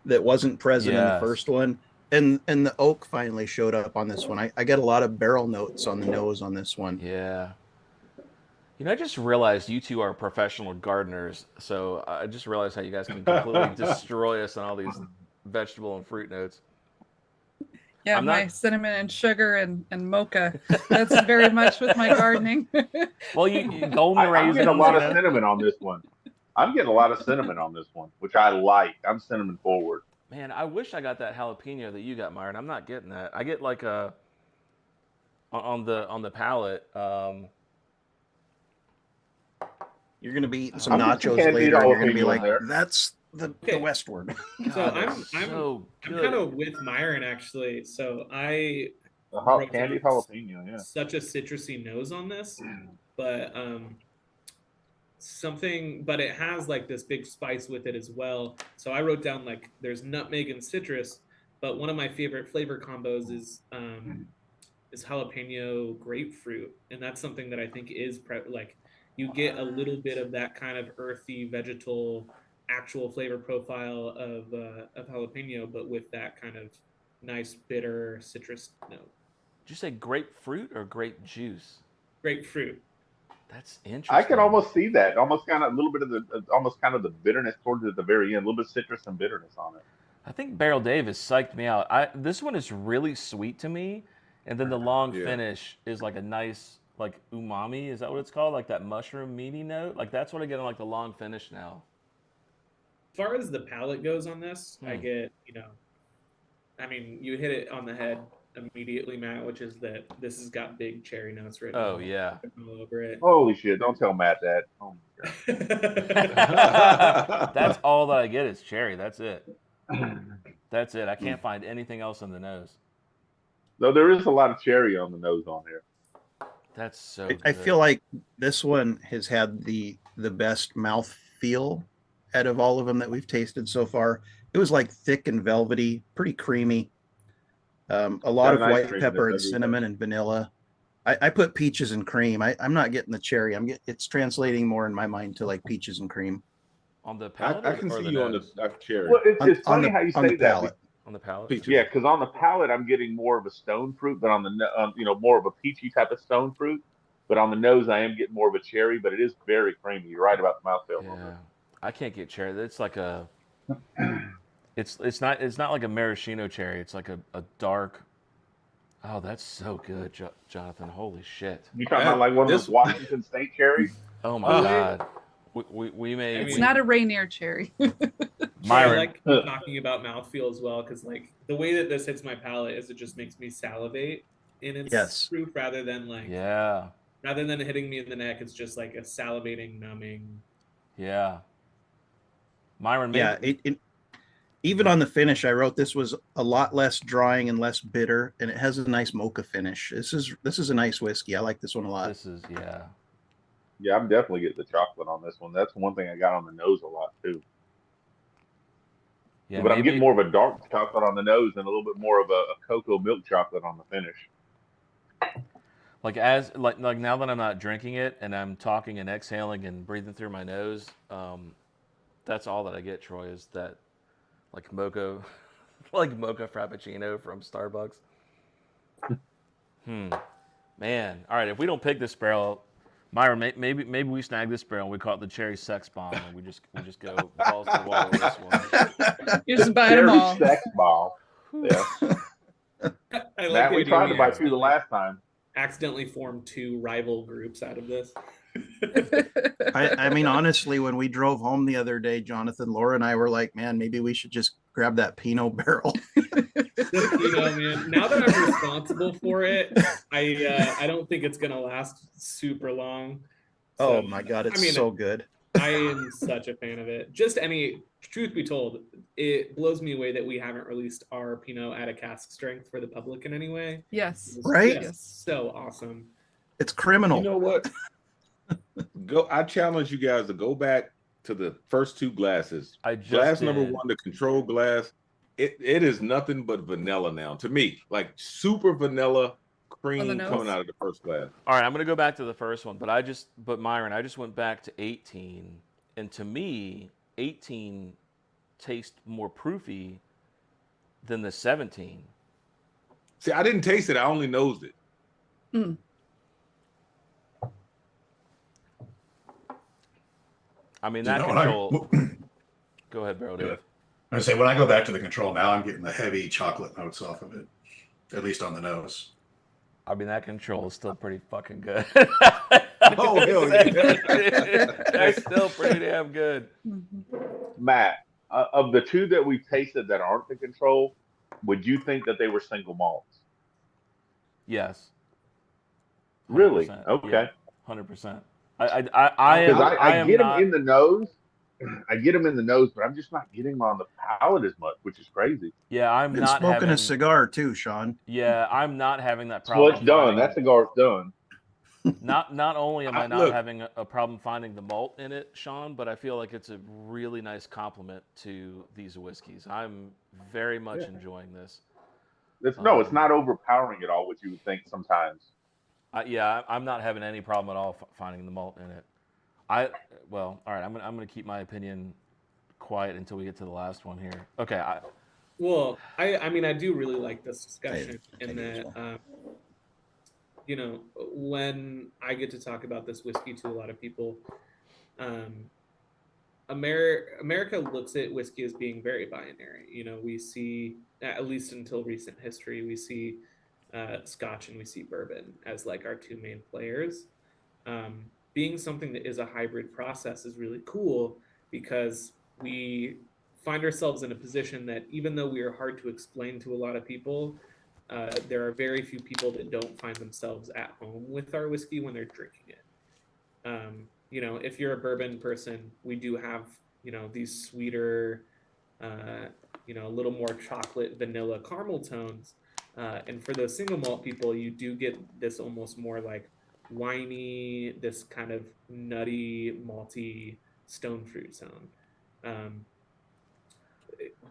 that wasn't present in the first one. And the oak finally showed up on this one. I get a lot of barrel notes on the nose on this one. Yeah. I just realized you two are professional gardeners, so I just realized how you guys can completely destroy us on all these vegetable and fruit notes. Yeah, my cinnamon and sugar and mocha. That's very much with my gardening. Well, you golden raisins. I'm getting a lot of cinnamon on this one. Which I like. I'm cinnamon forward. Man, I wish I got that jalapeno that you got, Myron. I'm not getting that. I get like a on the palate. You're gonna be eating some nachos later, and you're gonna be like, "That's the Westward." So I'm kind of with Myron actually. So candied jalapeno, yeah. Such a citrusy nose on this, but but it has like this big spice with it as well. So I wrote down like there's nutmeg and citrus, but one of my favorite flavor combos is jalapeno grapefruit, and that's something that I think is you get a little bit of that kind of earthy vegetal actual flavor profile of jalapeno, but with that kind of nice bitter citrus note. Did you say grapefruit or grape juice? Grapefruit. That's interesting. I can almost see that. Almost kind of a little bit of the bitterness towards the very end. A little bit of citrus and bitterness on it. I think Barrel Dave has psyched me out. This one is really sweet to me, and then the long Yeah. finish is like a nice like umami. Is that what it's called? Like that mushroom meaty note. Like that's what I get on like the long finish now. As far as the palate goes on this, I get, I mean, you hit it on the head immediately, Matt, which is that this has got big cherry notes written all over it. Holy shit! Don't tell Matt that. Oh my god. That's all that I get is cherry. That's it. That's it. I can't find anything else in the nose. No, there is a lot of cherry on the nose on here. That's so good. I feel like this one has had the best mouth feel out of all of them that we've tasted so far. It was like thick and velvety, pretty creamy. A lot of white pepper and cinnamon and vanilla. I put peaches and cream. I'm not getting the cherry. It's translating more in my mind to like peaches and cream. On the palate, I can see you on the cherry. Well, it's funny how you say that. On the palate, peaches. Yeah, because on the palate I'm getting more of a stone fruit, but on the more of a peachy type of stone fruit. But on the nose I am getting more of a cherry, but it is very creamy. You're right about the mouthfeel. Yeah, I can't get cherry. It's like a, it's not like a maraschino cherry. It's like a dark. Oh, that's so good, Jonathan. Holy shit! You talking about like one of those Washington State cherries? Oh my god. We may. It's not a Rainier cherry. I like talking about mouthfeel as well, because like the way that this hits my palate is it just makes me salivate in its proof rather than like rather than hitting me in the neck. It's just like a salivating, numbing. Yeah. Myron. Even on the finish, I wrote this was a lot less drying and less bitter, and it has a nice mocha finish. This is a nice whiskey. I like this one a lot. This is Yeah, I'm definitely getting the chocolate on this one. That's one thing I got on the nose a lot too. Yeah, but I'm getting more of a dark chocolate on the nose and a little bit more of a cocoa milk chocolate on the finish. Like now that I'm not drinking it and I'm talking and exhaling and breathing through my nose, that's all that I get, Troy, is that like mocha frappuccino from Starbucks. Man, all right. If we don't pick this barrel, Myron, maybe we snag this barrel and we call it the cherry sex bomb, and we just go balls to the wall with this one. You just buy them all. Cherry sex bomb. Yeah. Matt, we tried to buy two the last time. Accidentally formed two rival groups out of this. I mean, honestly, when we drove home the other day, Jonathan, Laura, and I were like, man, maybe we should just grab that Pinot barrel. Man, now that I'm responsible for it, I don't think it's gonna last super long. So, oh my god, it's so good. I am such a fan of it. Truth be told, it blows me away that we haven't released our Pinot at a cask strength for the public in any way. Yes. Right? Yes. So awesome. It's criminal. You know what? I challenge you guys to go back to the first two glasses. Glass number one, the control glass. It is nothing but vanilla now to me, like super vanilla cream coming out of the first glass. All right, I'm gonna go back to the first one, but Myron, I just went back to 18, and to me, 18 tastes more proofy than the 17. See, I didn't taste it; I only nosed it. I mean, that control. Go ahead, Barrel Dave. I say when I go back to the control now, I'm getting the heavy chocolate notes off of it, at least on the nose. I mean, that control is still pretty fucking good. Oh, hell yeah. That's still pretty damn good. Matt, of the two that we've tasted that aren't the control, would you think that they were single malts? Yes. 100%. Really? Okay. 100%. I get them in the nose. I get them in the nose, but I'm just not getting them on the palate as much, which is crazy. Yeah, I'm not smoking a cigar too, Sean. Yeah, I'm not having that problem. Well, it's done. That cigar's done. Not only am I not having a problem finding the malt in it, Sean, but I feel like it's a really nice compliment to these whiskeys. I'm very much enjoying this. It's not overpowering at all, which you would think sometimes. I'm not having any problem at all finding the malt in it. All right. I'm gonna keep my opinion quiet until we get to the last one here. Okay. I mean, I do really like this discussion in that, when I get to talk about this whiskey to a lot of people, America looks at whiskey as being very binary. You know, we see, at least until recent history, we see Scotch and we see bourbon as like our two main players. Being something that is a hybrid process is really cool because we find ourselves in a position that even though we are hard to explain to a lot of people, there are very few people that don't find themselves at home with our whiskey when they're drinking it. You know, if you're a bourbon person, we do have, you know, these sweeter, you know, a little more chocolate, vanilla, caramel tones. And for those single malt people, you do get this almost more like winey, this kind of nutty, malty stone fruit zone.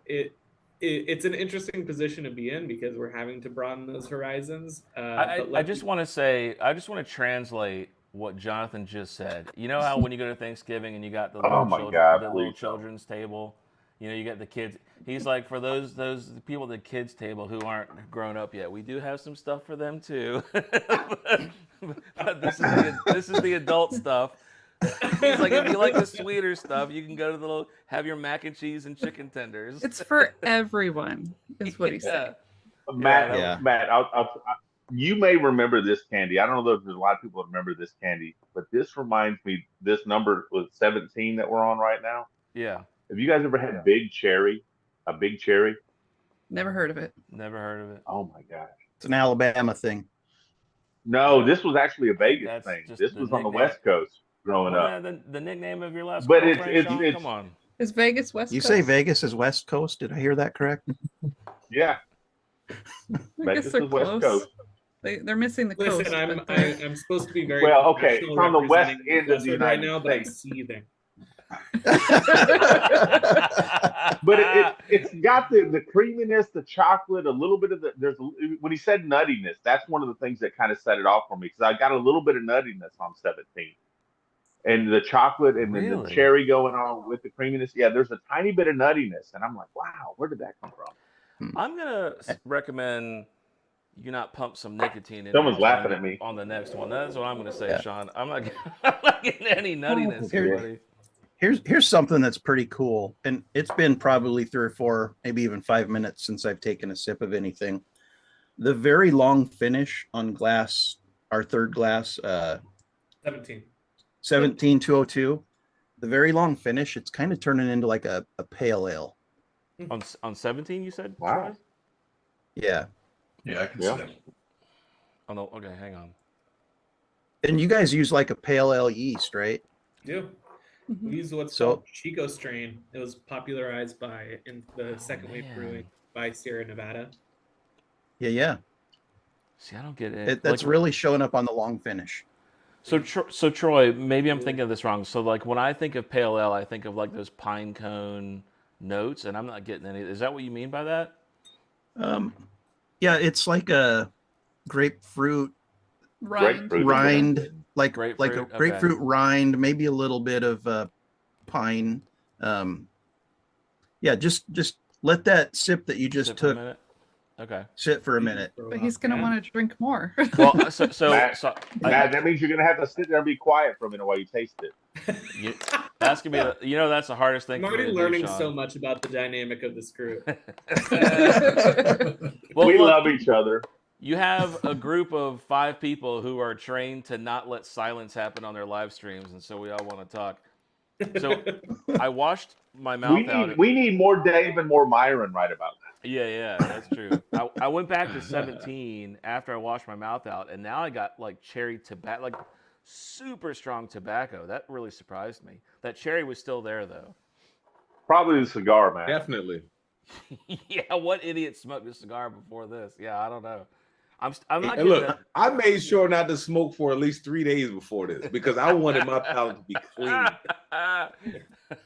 It's an interesting position to be in because we're having to broaden those horizons. I just want to say, I just want to translate what Jonathan just said. You know how when you go to Thanksgiving and you got the Oh little my children, God, the please little don't. children's table, you know, you get the kids. He's like, for those people at the kids table who aren't grown up yet, we do have some stuff for them too. But this is the adult stuff. He's like, if you like the sweeter stuff, you can go to the little, have your mac and cheese and chicken tenders. It's for everyone, is what he said. Matt, Yeah. Matt, you may remember this candy. I don't know if there's a lot of people that remember this candy, but this reminds me. This number was 17 that we're on right now. Yeah. Have you guys ever had Big Cherry? A Big Cherry? Never heard of it. Never heard of it. Oh my gosh. It's an Alabama thing. No, this was actually a Vegas That's thing. just This the was on the nickname. West Coast growing up. The nickname of your last But girlfriend, Sean? it's Come on. Is Vegas West You Coast? say Vegas is West Coast? Did I hear that correct? Yeah. I Vegas guess they're is West close. Coast. They're missing the coast. Listen, but they're- I'm supposed to be very Well, okay, professional it's on the west representing end of the Westward right United now, but I'm States. seething. But it's got the creaminess, the chocolate, a little bit of when he said nuttiness, that's one of the things that kind of set it off for me because I got a little bit of nuttiness on 17. And the chocolate and then the Really? cherry going on with the creaminess. Yeah, there's a tiny bit of nuttiness. And I'm like, wow, where did that come from? I'm gonna recommend you not pump some nicotine in. Someone's laughing at me. On the next one. That's what I'm gonna say, Yeah. Sean. I'm not getting any nuttiness here, buddy. Here's something that's pretty cool, and it's been probably 3 or 4, maybe even 5 minutes since I've taken a sip of anything. The very long finish on glass, our third glass, 17. 17202. The very long finish, it's kind of turning into like a pale ale. On 17, you said? Wow. Troy? Yeah, Yeah, I can Yeah. see that. Oh no. Okay, hang on. and you guys use like a pale ale yeast, right? Do. We use what's So- called Chico strain. It was popularized in the second wave man. brewing by Sierra Nevada. Yeah. See, I don't get it. That's really showing up on the long finish. So Troy, maybe I'm thinking of this wrong. So like when I think of pale ale, I think of like those pine cone notes, and I'm not getting any. Is that what you mean by that? Yeah, it's like a grapefruit Grapefruit. rind, like a Grapefruit, okay. grapefruit rind, maybe a little bit of pine. Yeah, just let that sip that you just Sit for a took minute? Okay. sit for a minute. but he's gonna want to drink more. Well, Matt, that means you're gonna have to sit there and be quiet for a minute while you taste it. that's gonna be that's the hardest thing. I'm for me already to do, learning Sean. so much about the dynamic of this group. Well, We look, love each other. you have a group of 5 people who are trained to not let silence happen on their live streams, and so we all want to talk. So I washed my mouth out. We need more Dave and more Myron right about that. Yeah, that's true. I went back to 17 after I washed my mouth out, and now I got like cherry tobacco, like super strong tobacco. That really surprised me. That cherry was still there though. Probably the cigar, man. Definitely. Yeah, what idiot smoked a cigar before this? Yeah, I don't know. I'm not And getting look, I made sure not to smoke for at least 3 days before this because I wanted my palate to be clean. that.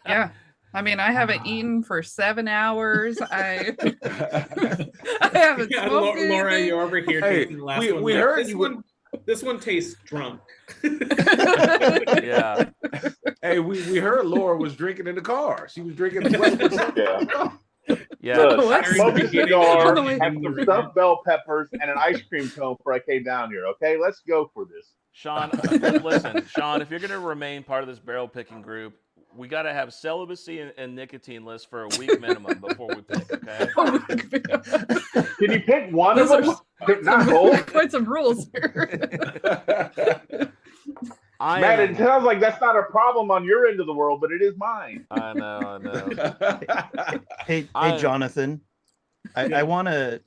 Yeah. I mean, I haven't eaten for 7 hours. I haven't Yeah, smoked Laura, anything. you're over here Hey, taking the last we- one. we Like, heard this you one. This one tastes drunk. Yeah. Hey, we heard Laura was drinking in the car. She was drinking Westward. Yeah. Yeah. Look, I What's- smoked a cigar, By the way- had some stuffed bell peppers, and an ice cream cone before I came down here. Okay, let's go for this. Sean, listen, Sean, if you're going to remain part of this barrel picking group, we got to have celibacy and nicotine lists for a week minimum before we pick. Okay. Can you pick one of them? Not both. Quite some rules here. Matt, it sounds like that's not a problem on your end of the world, but it is mine. I know. Hey, Jonathan, I want to.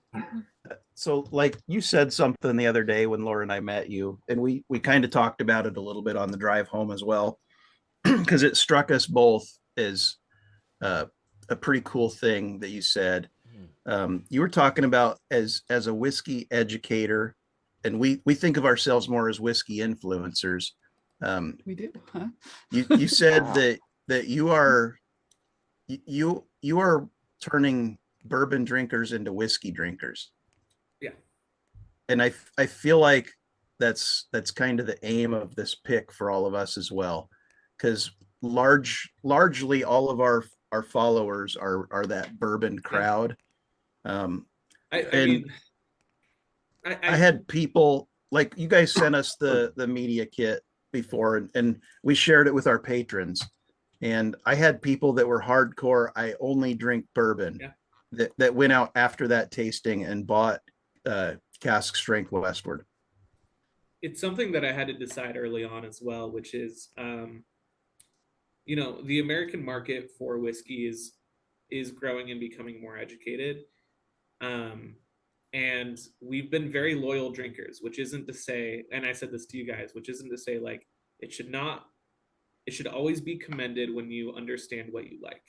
So, like you said something the other day when Laura and I met you, and we kind of talked about it a little bit on the drive home as well, because it struck us both as a pretty cool thing that you said. You were talking about as a whiskey educator, and we think of ourselves more as whiskey influencers. We do, huh? You said that you are turning bourbon drinkers into whiskey drinkers. Yeah. And I feel like that's kind of the aim of this pick for all of us as well, because largely all of our followers are that bourbon crowd. I had people like you guys sent us the media kit before, and we shared it with our patrons, and I had people that were hardcore. I only drink bourbon. Yeah. that went out after that tasting and bought cask strength Westward. It's something that I had to decide early on as well, which is the American market for whiskey is growing and becoming more educated, and we've been very loyal drinkers, which isn't to say, and I said this to you guys, which isn't to say like it should always be commended when you understand what you like,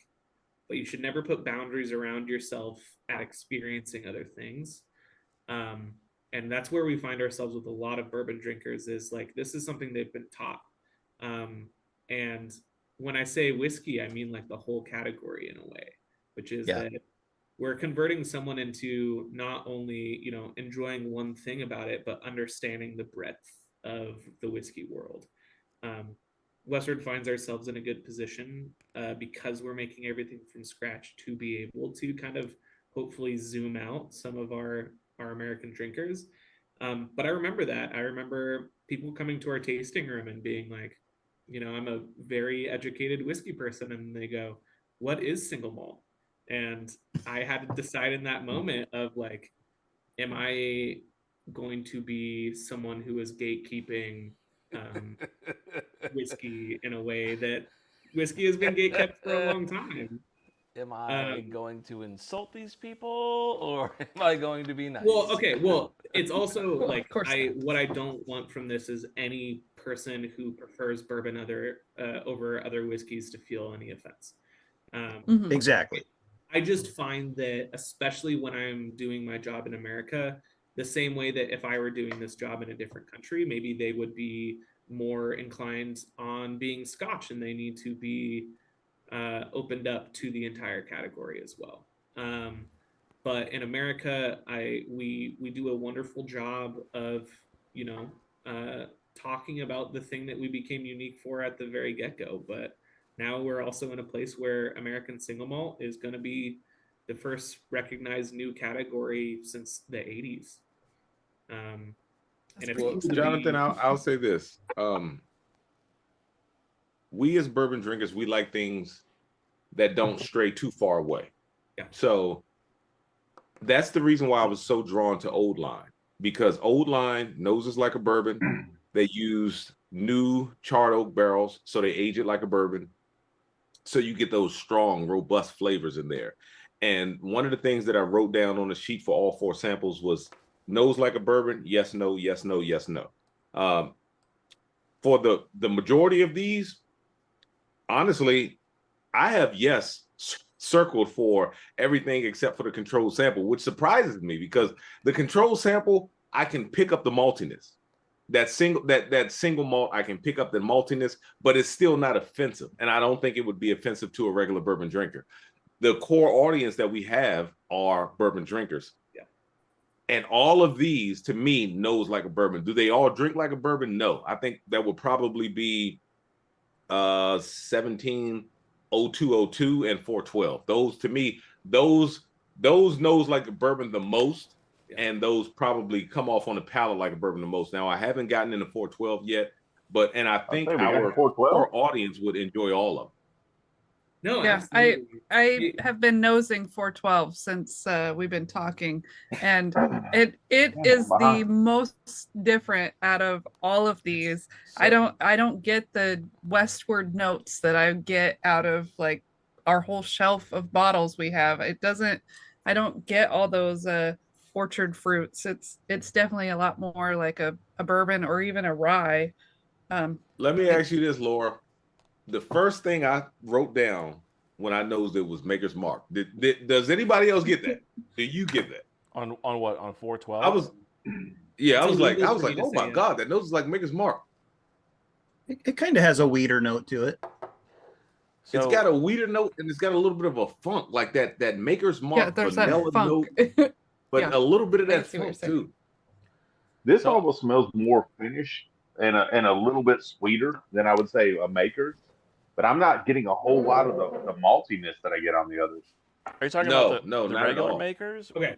but you should never put boundaries around yourself at experiencing other things. And that's where we find ourselves with a lot of bourbon drinkers, is like, this is something they've been taught. And when I say whiskey, I mean like the whole category in a way, which is that we're converting someone into not only, enjoying one thing about it, but understanding the breadth of the whiskey world. Westward finds ourselves in a good position because we're making everything from scratch to be able to kind of hopefully zoom out some of our American drinkers. But I remember people coming to our tasting room and being like, I'm a very educated whiskey person. And they go, what is single malt? And I had to decide in that moment of like, am I going to be someone who is gatekeeping whiskey in a way that whiskey has been gatekept for a long time? Am I going to insult these people, or am I going to be nice? Well, okay. Well, it's also like what I don't want from this is any person who prefers bourbon over other whiskeys to feel any offense. Exactly. I just find that, especially when I'm doing my job in America, the same way that if I were doing this job in a different country, maybe they would be more inclined on being Scotch, and they need to be opened up to the entire category as well. But in America, we do a wonderful job of talking about the thing that we became unique for at the very get-go. But now we're also in a place where American single malt is going to be the first recognized new category since the 80s. And Jonathan, I'll say this. We as bourbon drinkers, we like things that don't stray too far away. Yeah. So that's the reason why I was so drawn to Old Line, because Old Line noses like a bourbon. They use new charred oak barrels, so they age it like a bourbon. So you get those strong, robust flavors in there. And one of the things that I wrote down on the sheet for all 4 samples was nose like a bourbon, yes, no, yes, no, yes, no. For the majority of these, honestly, I have yes circled for everything except for the controlled sample, which surprises me because the controlled sample, I can pick up the maltiness. That single malt, I can pick up the maltiness, but it's still not offensive. And I don't think it would be offensive to a regular bourbon drinker. The core audience that we have are bourbon drinkers. Yeah. And all of these, to me, nose like a bourbon. Do they all drink like a bourbon? No. I think that would probably be 170202 and 412. Those, to me, those nose like a bourbon the most. Yeah. And those probably come off on the palate like a bourbon the most. Now, I haven't gotten into 412 yet, and I think our core audience would enjoy all of them. No, Yeah, absolutely. I have been nosing 412 since we've been talking, and it is the most different out of all of these. I don't get the Westward notes that I get out of like our whole shelf of bottles we have. I don't get all those orchard fruits. It's definitely a lot more like a bourbon or even a rye. Let me ask you this, Laura. The first thing I wrote down when I knows it was Maker's Mark. Does anybody else get that? Do you get that? On what? On 412? I was, yeah, It's I was like, illegal for me to oh say my yes. God, that nose is like Maker's Mark. It kind of has a weeder note to it. It's got a weeder note and it's got a little bit of a funk, like that Maker's Mark Yeah, there's vanilla that funk. note, but Yeah, a little bit of I that see what you're funk saying. too. This almost smells more finished and a little bit sweeter than I would say a Maker's, but I'm not getting a whole lot of the maltiness that I get on the others. Are you talking No, about no, the not at regular all. makers? Okay,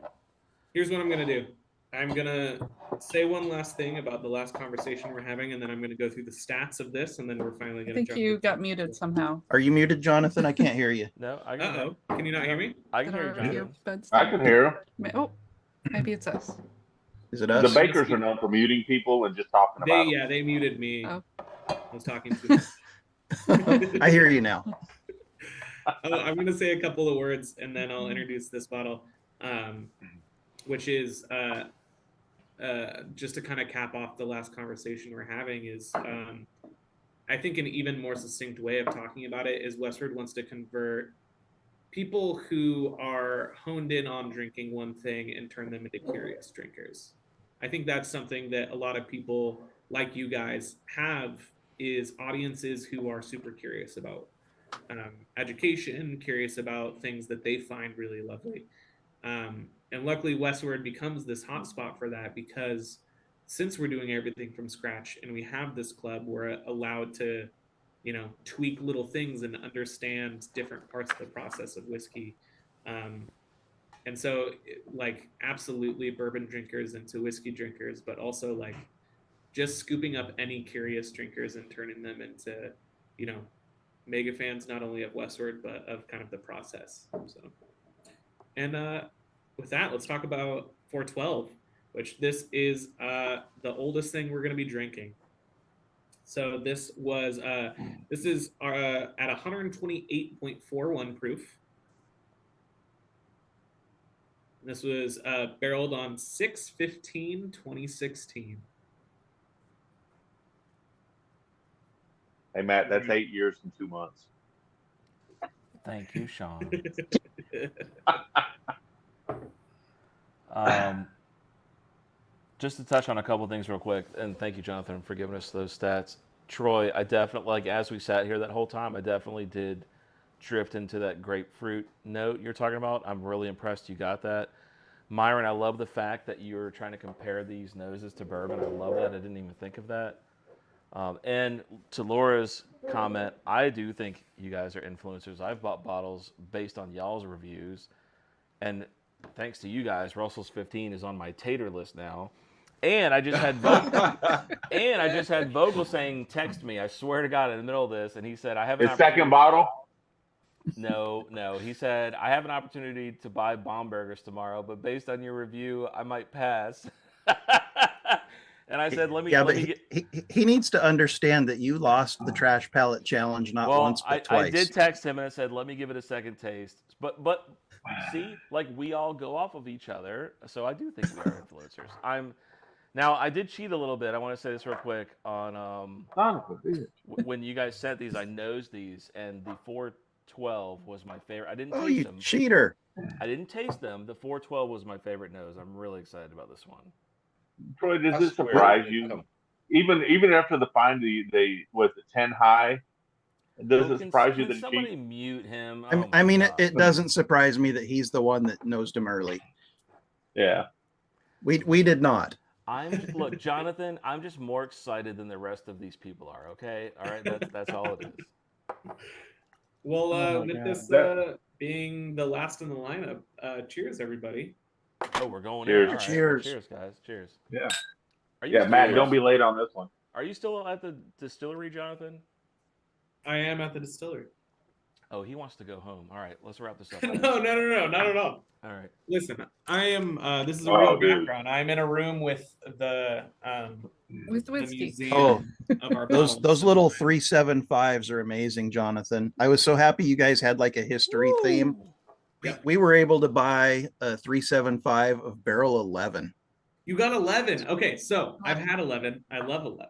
here's what I'm gonna do. I'm gonna say one last thing about the last conversation we're having, and then I'm gonna go through the stats of this, and then we're finally I gonna think jump you into got muted somehow. Are you muted, Jonathan? I can't hear you. No, I can. Uh-oh, can you not hear me? I can hear you, Are your Jonathan. buds I down? can hear them. Oh, maybe it's us. Is it The us? bakers are known for muting people and just talking about them. They muted me. Oh. I was talking to them. I hear you now. I'm gonna say a couple of words, and then I'll introduce this bottle, which is just to kind of cap off the last conversation we're having is I think an even more succinct way of talking about it is Westward wants to convert people who are honed in on drinking one thing and turn them into curious drinkers. I think that's something that a lot of people like you guys have, is audiences who are super curious about education, curious about things that they find really lovely. And luckily, Westward becomes this hotspot for that, because since we're doing everything from scratch and we have this club, we're allowed to, tweak little things and understand different parts of the process of whiskey. And so, like, absolutely bourbon drinkers into whiskey drinkers, but also like just scooping up any curious drinkers and turning them into, mega fans, not only of Westward, but of kind of the process. So, and with that, let's talk about 412, which this is the oldest thing we're going to be drinking. So this is at 128.41 proof. This was barreled on 6/15/2016. Hey, Matt, that's 8 years and 2 months. Thank you, Sean. Just to touch on a couple of things real quick, and thank you, Jonathan, for giving us those stats. Troy, I definitely, like, as we sat here that whole time, I definitely did drift into that grapefruit note you're talking about. I'm really impressed you got that. Myron, I love the fact that you're trying to compare these noses to bourbon. I love that. I didn't even think of that. And to Laura's comment, I do think you guys are influencers. I've bought bottles based on y'all's reviews, and thanks to you guys, Russell's 15 is on my tater list now. And I just had Vogel saying, "Text me." I swear to God, in the middle of this, and he said, "I have an His second bottle. No. He said, "I have an opportunity to buy Baumburgers tomorrow, but based on your review, I might pass." And I said, "Let me." Yeah, let but me get... he needs to understand that you lost the trash pallet challenge not once but twice. I did text him and I said, "Let me give it a second taste." But see, like, we all go off of each other, so I do think we are influencers. Now, I did cheat a little bit. I want to say this real quick on when you guys sent these, I nosed these, and the 412 was my favorite. I didn't taste them. Cheater! I didn't taste them. The 412 was my favorite nose. I'm really excited about this one. Troy, does it surprise you? Even after the find the was the 10 high, does it surprise you that somebody mute him? I mean, it doesn't surprise me that he's the one that nosed him early. Yeah, we did not. Look, Jonathan, I'm just more excited than the rest of these people are. Okay, all right, that's all it is. Well, with this being the last in the lineup, cheers, everybody. Oh, we're going cheers. in. All right. Cheers. Well, cheers, guys. Cheers. Yeah. Matt, don't be late on this one. Are you still at the distillery, Jonathan? I am at the distillery. Oh, he wants to go home. All right, let's wrap this up. No, not at all. All right. Listen, I am. This is a Oh, real dude. background. I'm in a room with the With the whiskey. museum Oh, of our those bottles. little 375s are amazing, Jonathan. I was so happy you guys had like a history theme. Yeah. We were able to buy a 375 of Barrel 11. You got 11. Okay, so I've had 11. I love 11.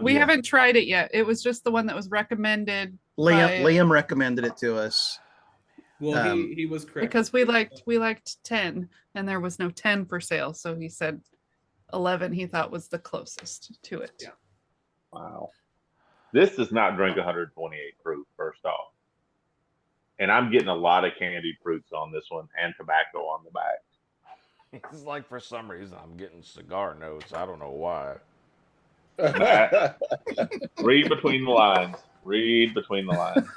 We Yeah. haven't tried it yet. It was just the one that was recommended by- Liam recommended it to us. Well, he was correct because we liked 10 and there was no 10 for sale. So he said 11 he thought was the closest to it. Yeah. Wow. This does not drink 128 proof, first off. And I'm getting a lot of candied fruits on this one and tobacco on the back. It's like for some reason I'm getting cigar notes. I don't know why. Read between the lines. Read between the lines.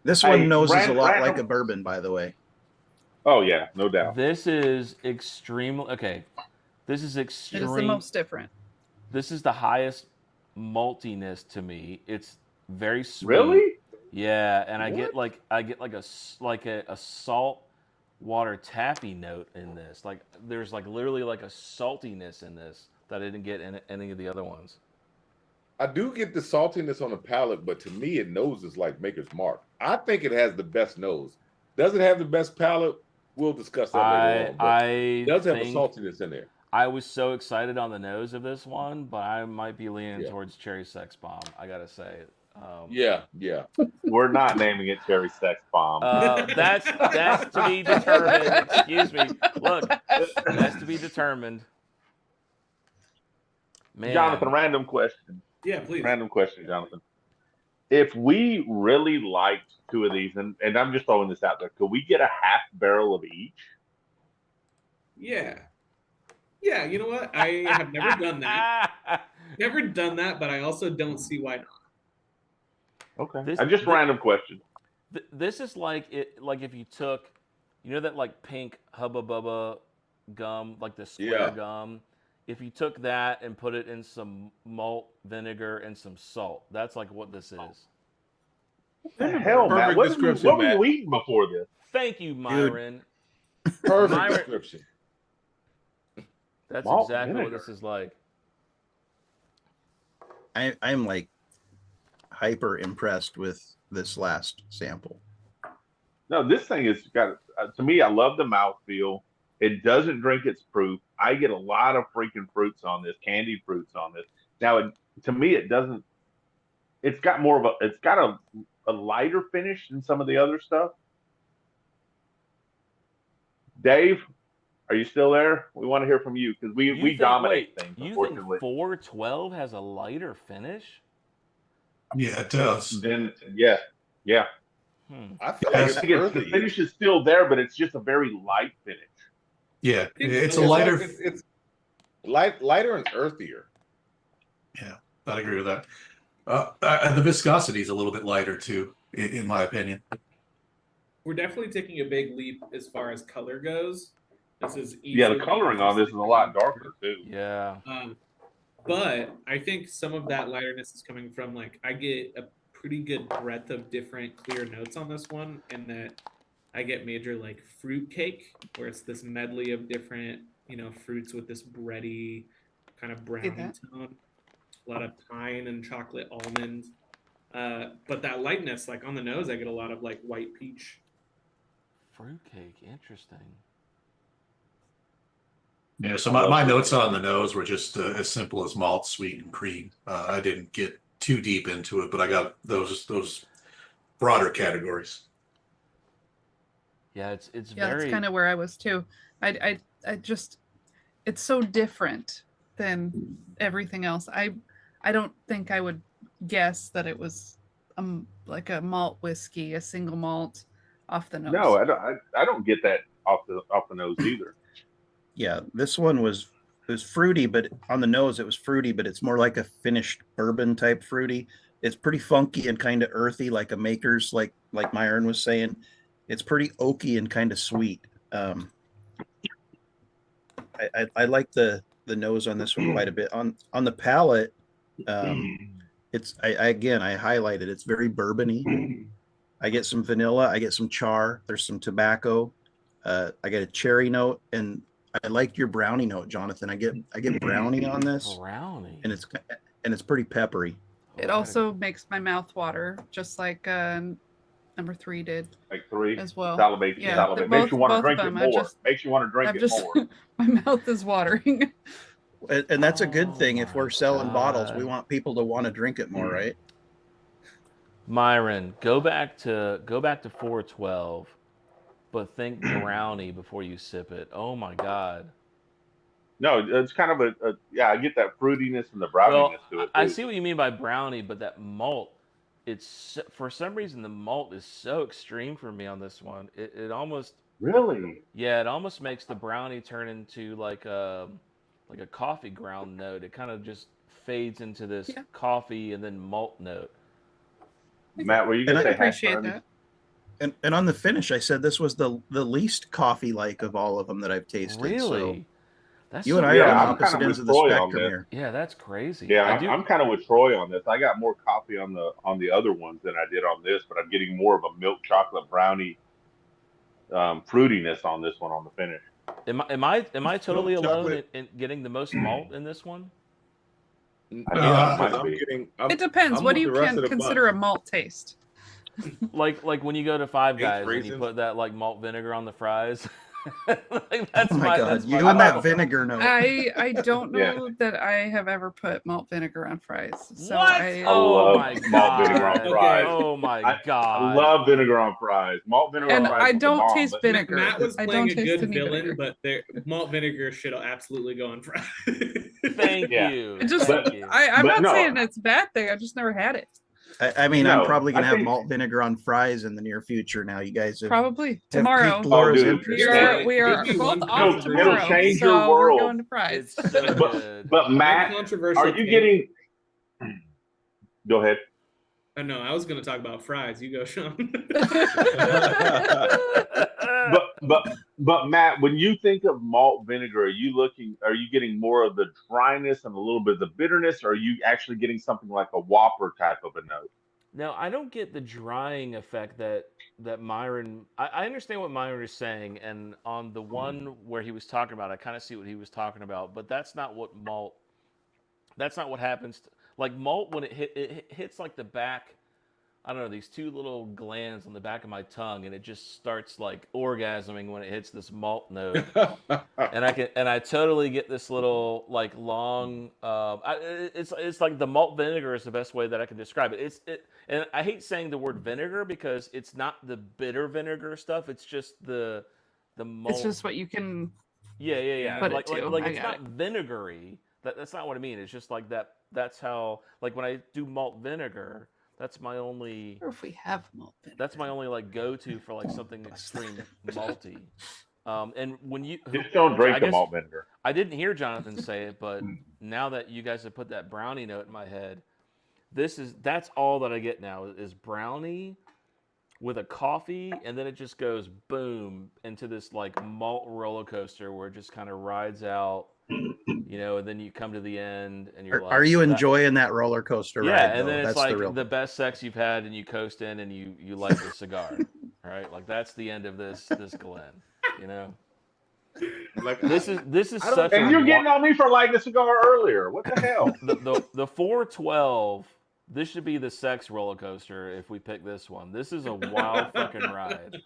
This Hey, one noses a lot random- like a bourbon, by the way. Oh yeah, no doubt. This is extremely okay. This is It is the extreme. most different. This is the highest maltiness to me. It's very sweet. Really? Yeah, and I get What? like a salt water taffy note in this. Like there's like literally like a saltiness in this that I didn't get in any of the other ones. I do get the saltiness on the palate, but to me, it noses like Maker's Mark. I think it has the best nose. Does it have the best palate? We'll discuss that later on. But I it does have a think saltiness in there. I was so excited on the nose of this one, but I might be leaning Yeah. towards Cherry Sex Bomb. I gotta say. Yeah. We're not naming it Cherry Sex Bomb. That's to be determined. Excuse me. Look, that's to be determined. Man, Jonathan, random question. Yeah, please. Random question, Jonathan. If we really liked two of these, and I'm just throwing this out there, could we get a half barrel of each? Yeah. Yeah, you know what? I have never done that. Never done that, but I also don't see why not. Okay. This- Just this- random question. This is like it. Like if you took, you know that like pink Hubba Bubba gum, like the square Yeah. gum. If you took that and put it in some malt vinegar and some salt, that's like what this is. What the hell, Perfect Matt? What description, were you Matt. eating before this? Thank you, Myron. Perfect Myron- description. That's Malt exactly vinegar. what this is like. I'm like hyper impressed with this last sample. No, this thing has got, to me, I love the mouthfeel. It doesn't drink its proof. I get a lot of freaking fruits on this, candied fruits on this. Now, to me, it doesn't, it's got more of it's got a lighter finish than some of the other stuff. Dave, are you still there? We want to hear from you because we think- dominate wait, things, You unfortunately. think 412 has a lighter finish? Yeah, it does. Then, yeah. I feel I like think the earthy. finish is still there, but it's just a very light finish. Yeah, it's a so. lighter. It's lighter and earthier. Yeah, I'd agree with that. The viscosity is a little bit lighter too, in my opinion. We're definitely taking a big leap as far as color goes. This is Yeah, the easily coloring on this is a lot darker too. Yeah. But I think some of that lighterness is coming from like I get a pretty good breadth of different clear notes on this one, and that I get major like fruit cake, where it's this medley of different fruits with this bready kind of browny that. tone. A lot of pine and chocolate almond. But that lightness, like on the nose, I get a lot of like white peach. Fruitcake, interesting. Yeah, so my notes on the nose were just as simple as malt, sweet, and cream. I didn't get too deep into it, but I got those broader categories. Yeah, it's Yeah, very that's kind of where I was too. I just, it's so different than everything else. I don't think I would guess that it was like a malt whiskey, a single malt off the nose. No, I don't get that off the nose either. Yeah, this one was fruity, but on the nose it was fruity, but it's more like a finished bourbon type fruity. It's pretty funky and kind of earthy, like a Maker's, like Myron was saying. It's pretty oaky and kind of sweet. I like the nose on this one quite a bit. On the palate, Again, I highlighted, it's very bourbony. I get some vanilla, I get some char, there's some tobacco, I get a cherry note, and I like your brownie note, Jonathan. I get brownie on this, Brownie. and it's pretty peppery. It also makes my mouth water, just like number 3 did Like 3 as well. salivate, Yeah, salivate. both- Makes you want to both of drink it them. I more. just- Makes you want to drink I've it just more. my mouth is watering. And that's a good thing. If Oh we're selling my bottles, we God. want people to want to drink it more, right? Myron, go back to 412, but think brownie before you sip it. Oh my God. No, it's kind of a yeah. I get that fruitiness and the Well, browniness to it. I Too. see what you mean by brownie, but that malt, for some reason the malt is so extreme for me on this one. It almost, Really? yeah, it almost makes the brownie turn into like a coffee ground note. It kind of just fades into this coffee and then malt note. Matt, were you And gonna I say hash appreciate brownies? that. And on the finish, I said this was the least coffee like of all of them that I've tasted. Really? So That's you so and I Yeah, are on I'm opposite kind of ends with of the Troy on spectrum this. here. Yeah, that's crazy. Yeah, I do. I'm kind of with Troy on this. I got more coffee on the other ones than I did on this, but I'm getting more of a milk chocolate brownie fruitiness on this one on the finish. Am I totally Milk alone chocolate. in getting the most malt in this one? I think Yeah, it might I'm be. getting. It depends. I'm What do with you the rest of the consider a bunch. malt taste? Like when you go to Five Dates, Guys and you raisins. put that like malt vinegar on the fries. Like, Oh that's my God, that's you my and that malt. vinegar note. I don't Yeah. know that I have ever put malt vinegar on fries. So What? I Oh love my malt vinegar on God. fries. Oh my I God. love vinegar on fries. Malt vinegar and on fries I is the don't bomb. taste But vinegar. Matt was I playing don't a taste good any villain, vinegar. but malt vinegar should absolutely go on fries. Thank Yeah. you. It just Thank you. I'm But not no. saying it's a bad thing. I just never had it. I mean, I'm No, probably gonna I have think- malt vinegar on fries in the near future. Now, you guys have Probably piqued tomorrow. Laura's dude, interest. We are Give me both one off It'll tomorrow. change so your we're world. going to fries. It's so good. But Matt, My controversial are you take- getting? Go ahead. No, I was going to talk about fries. You go, Sean. But Matt, when you think of malt vinegar, are you getting more of the dryness and a little bit of the bitterness, or are you actually getting something like a Whopper type of a note? Now, I don't get the drying effect that Myron. I understand what Myron is saying, and on the one where he was talking about, I kind of see what he was talking about. But that's not what malt. That's not what happens. Like malt, when it hits like the back. I don't know, these two little glands on the back of my tongue, and it just starts like orgasming when it hits this malt note. And I totally get this little like long. It's like the malt vinegar is the best way that I can describe it. And I hate saying the word vinegar because it's not the bitter vinegar stuff. It's just the malt. It's just what you can. Yeah. Put it Like to. like I it's got not vinegary. That's not what I mean. It's just like that. That's how like when I do malt vinegar. That's my only. Or if we have malt vinegar. That's my only like go-to for like something extreme malty. And when you Just don't drink I the guess malt vinegar. I didn't hear Jonathan say it, but now that you guys have put that brownie note in my head, that's all that I get now is brownie with a coffee, and then it just goes boom into this like malt roller coaster where it just kind of rides out, and then you come to the end and you're like, Are you enjoying that roller coaster yeah, ride? and then it's That's like the real. the best sex you've had, and you coast in and you light the cigar, right? Like that's the end of this Glen, Like This is such And a you're getting on me for lighting a cigar earlier. What the hell? the 412. This should be the sex roller coaster if we pick this one. This is a wild fucking ride.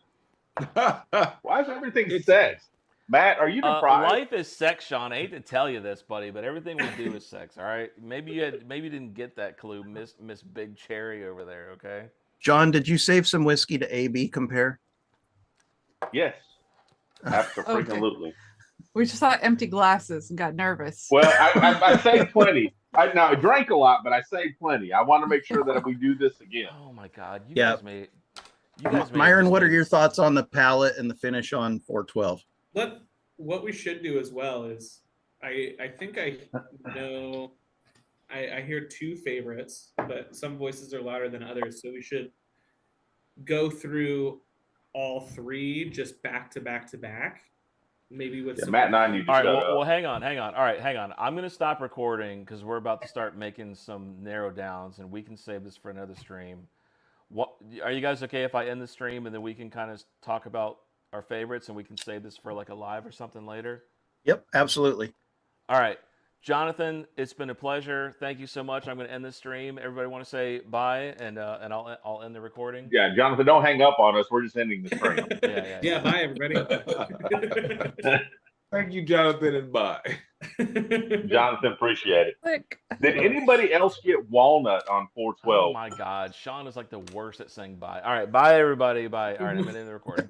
Why is everything sex? Matt, are you deprived? Life is sex, Sean. I hate to tell you this, buddy, but everything we do is sex. All right. Maybe you didn't get that clue, Miss Big Cherry over there. Okay. John, did you save some whiskey to AB compare? Yes. Absolutely. We just saw empty glasses and got nervous. Well, I saved plenty. I drank a lot, but I saved plenty. I want to make sure that if we do this again. Oh my God, you Yeah. guys made. You guys made Myron, just what are made- your thoughts on the palate and the finish on 412? What we should do as well is I think I know I hear two favorites, but some voices are louder than others, so we should go through all three just back to back to back maybe with Yeah, some Matt and I need to All right, shut well, up. hang on. All right, hang on. I'm gonna stop recording because we're about to start making some narrow downs, and we can save this for another stream. What are you guys okay if I end the stream and then we can kind of talk about our favorites and we can save this for like a live or something later? Yep, absolutely. All right, Jonathan, it's been a pleasure. Thank you so much. I'm gonna end this stream. Everybody want to say bye, and I'll end the recording. Yeah, Jonathan, don't hang up on us. We're just ending the stream. Yeah. Bye, everybody. Thank you, Jonathan, and bye. Jonathan, appreciate it. Click. Did anybody else get walnut on Oh 412? my God, Sean is like the worst at saying bye. All right, bye everybody. Bye. All right, I'm gonna end the recording.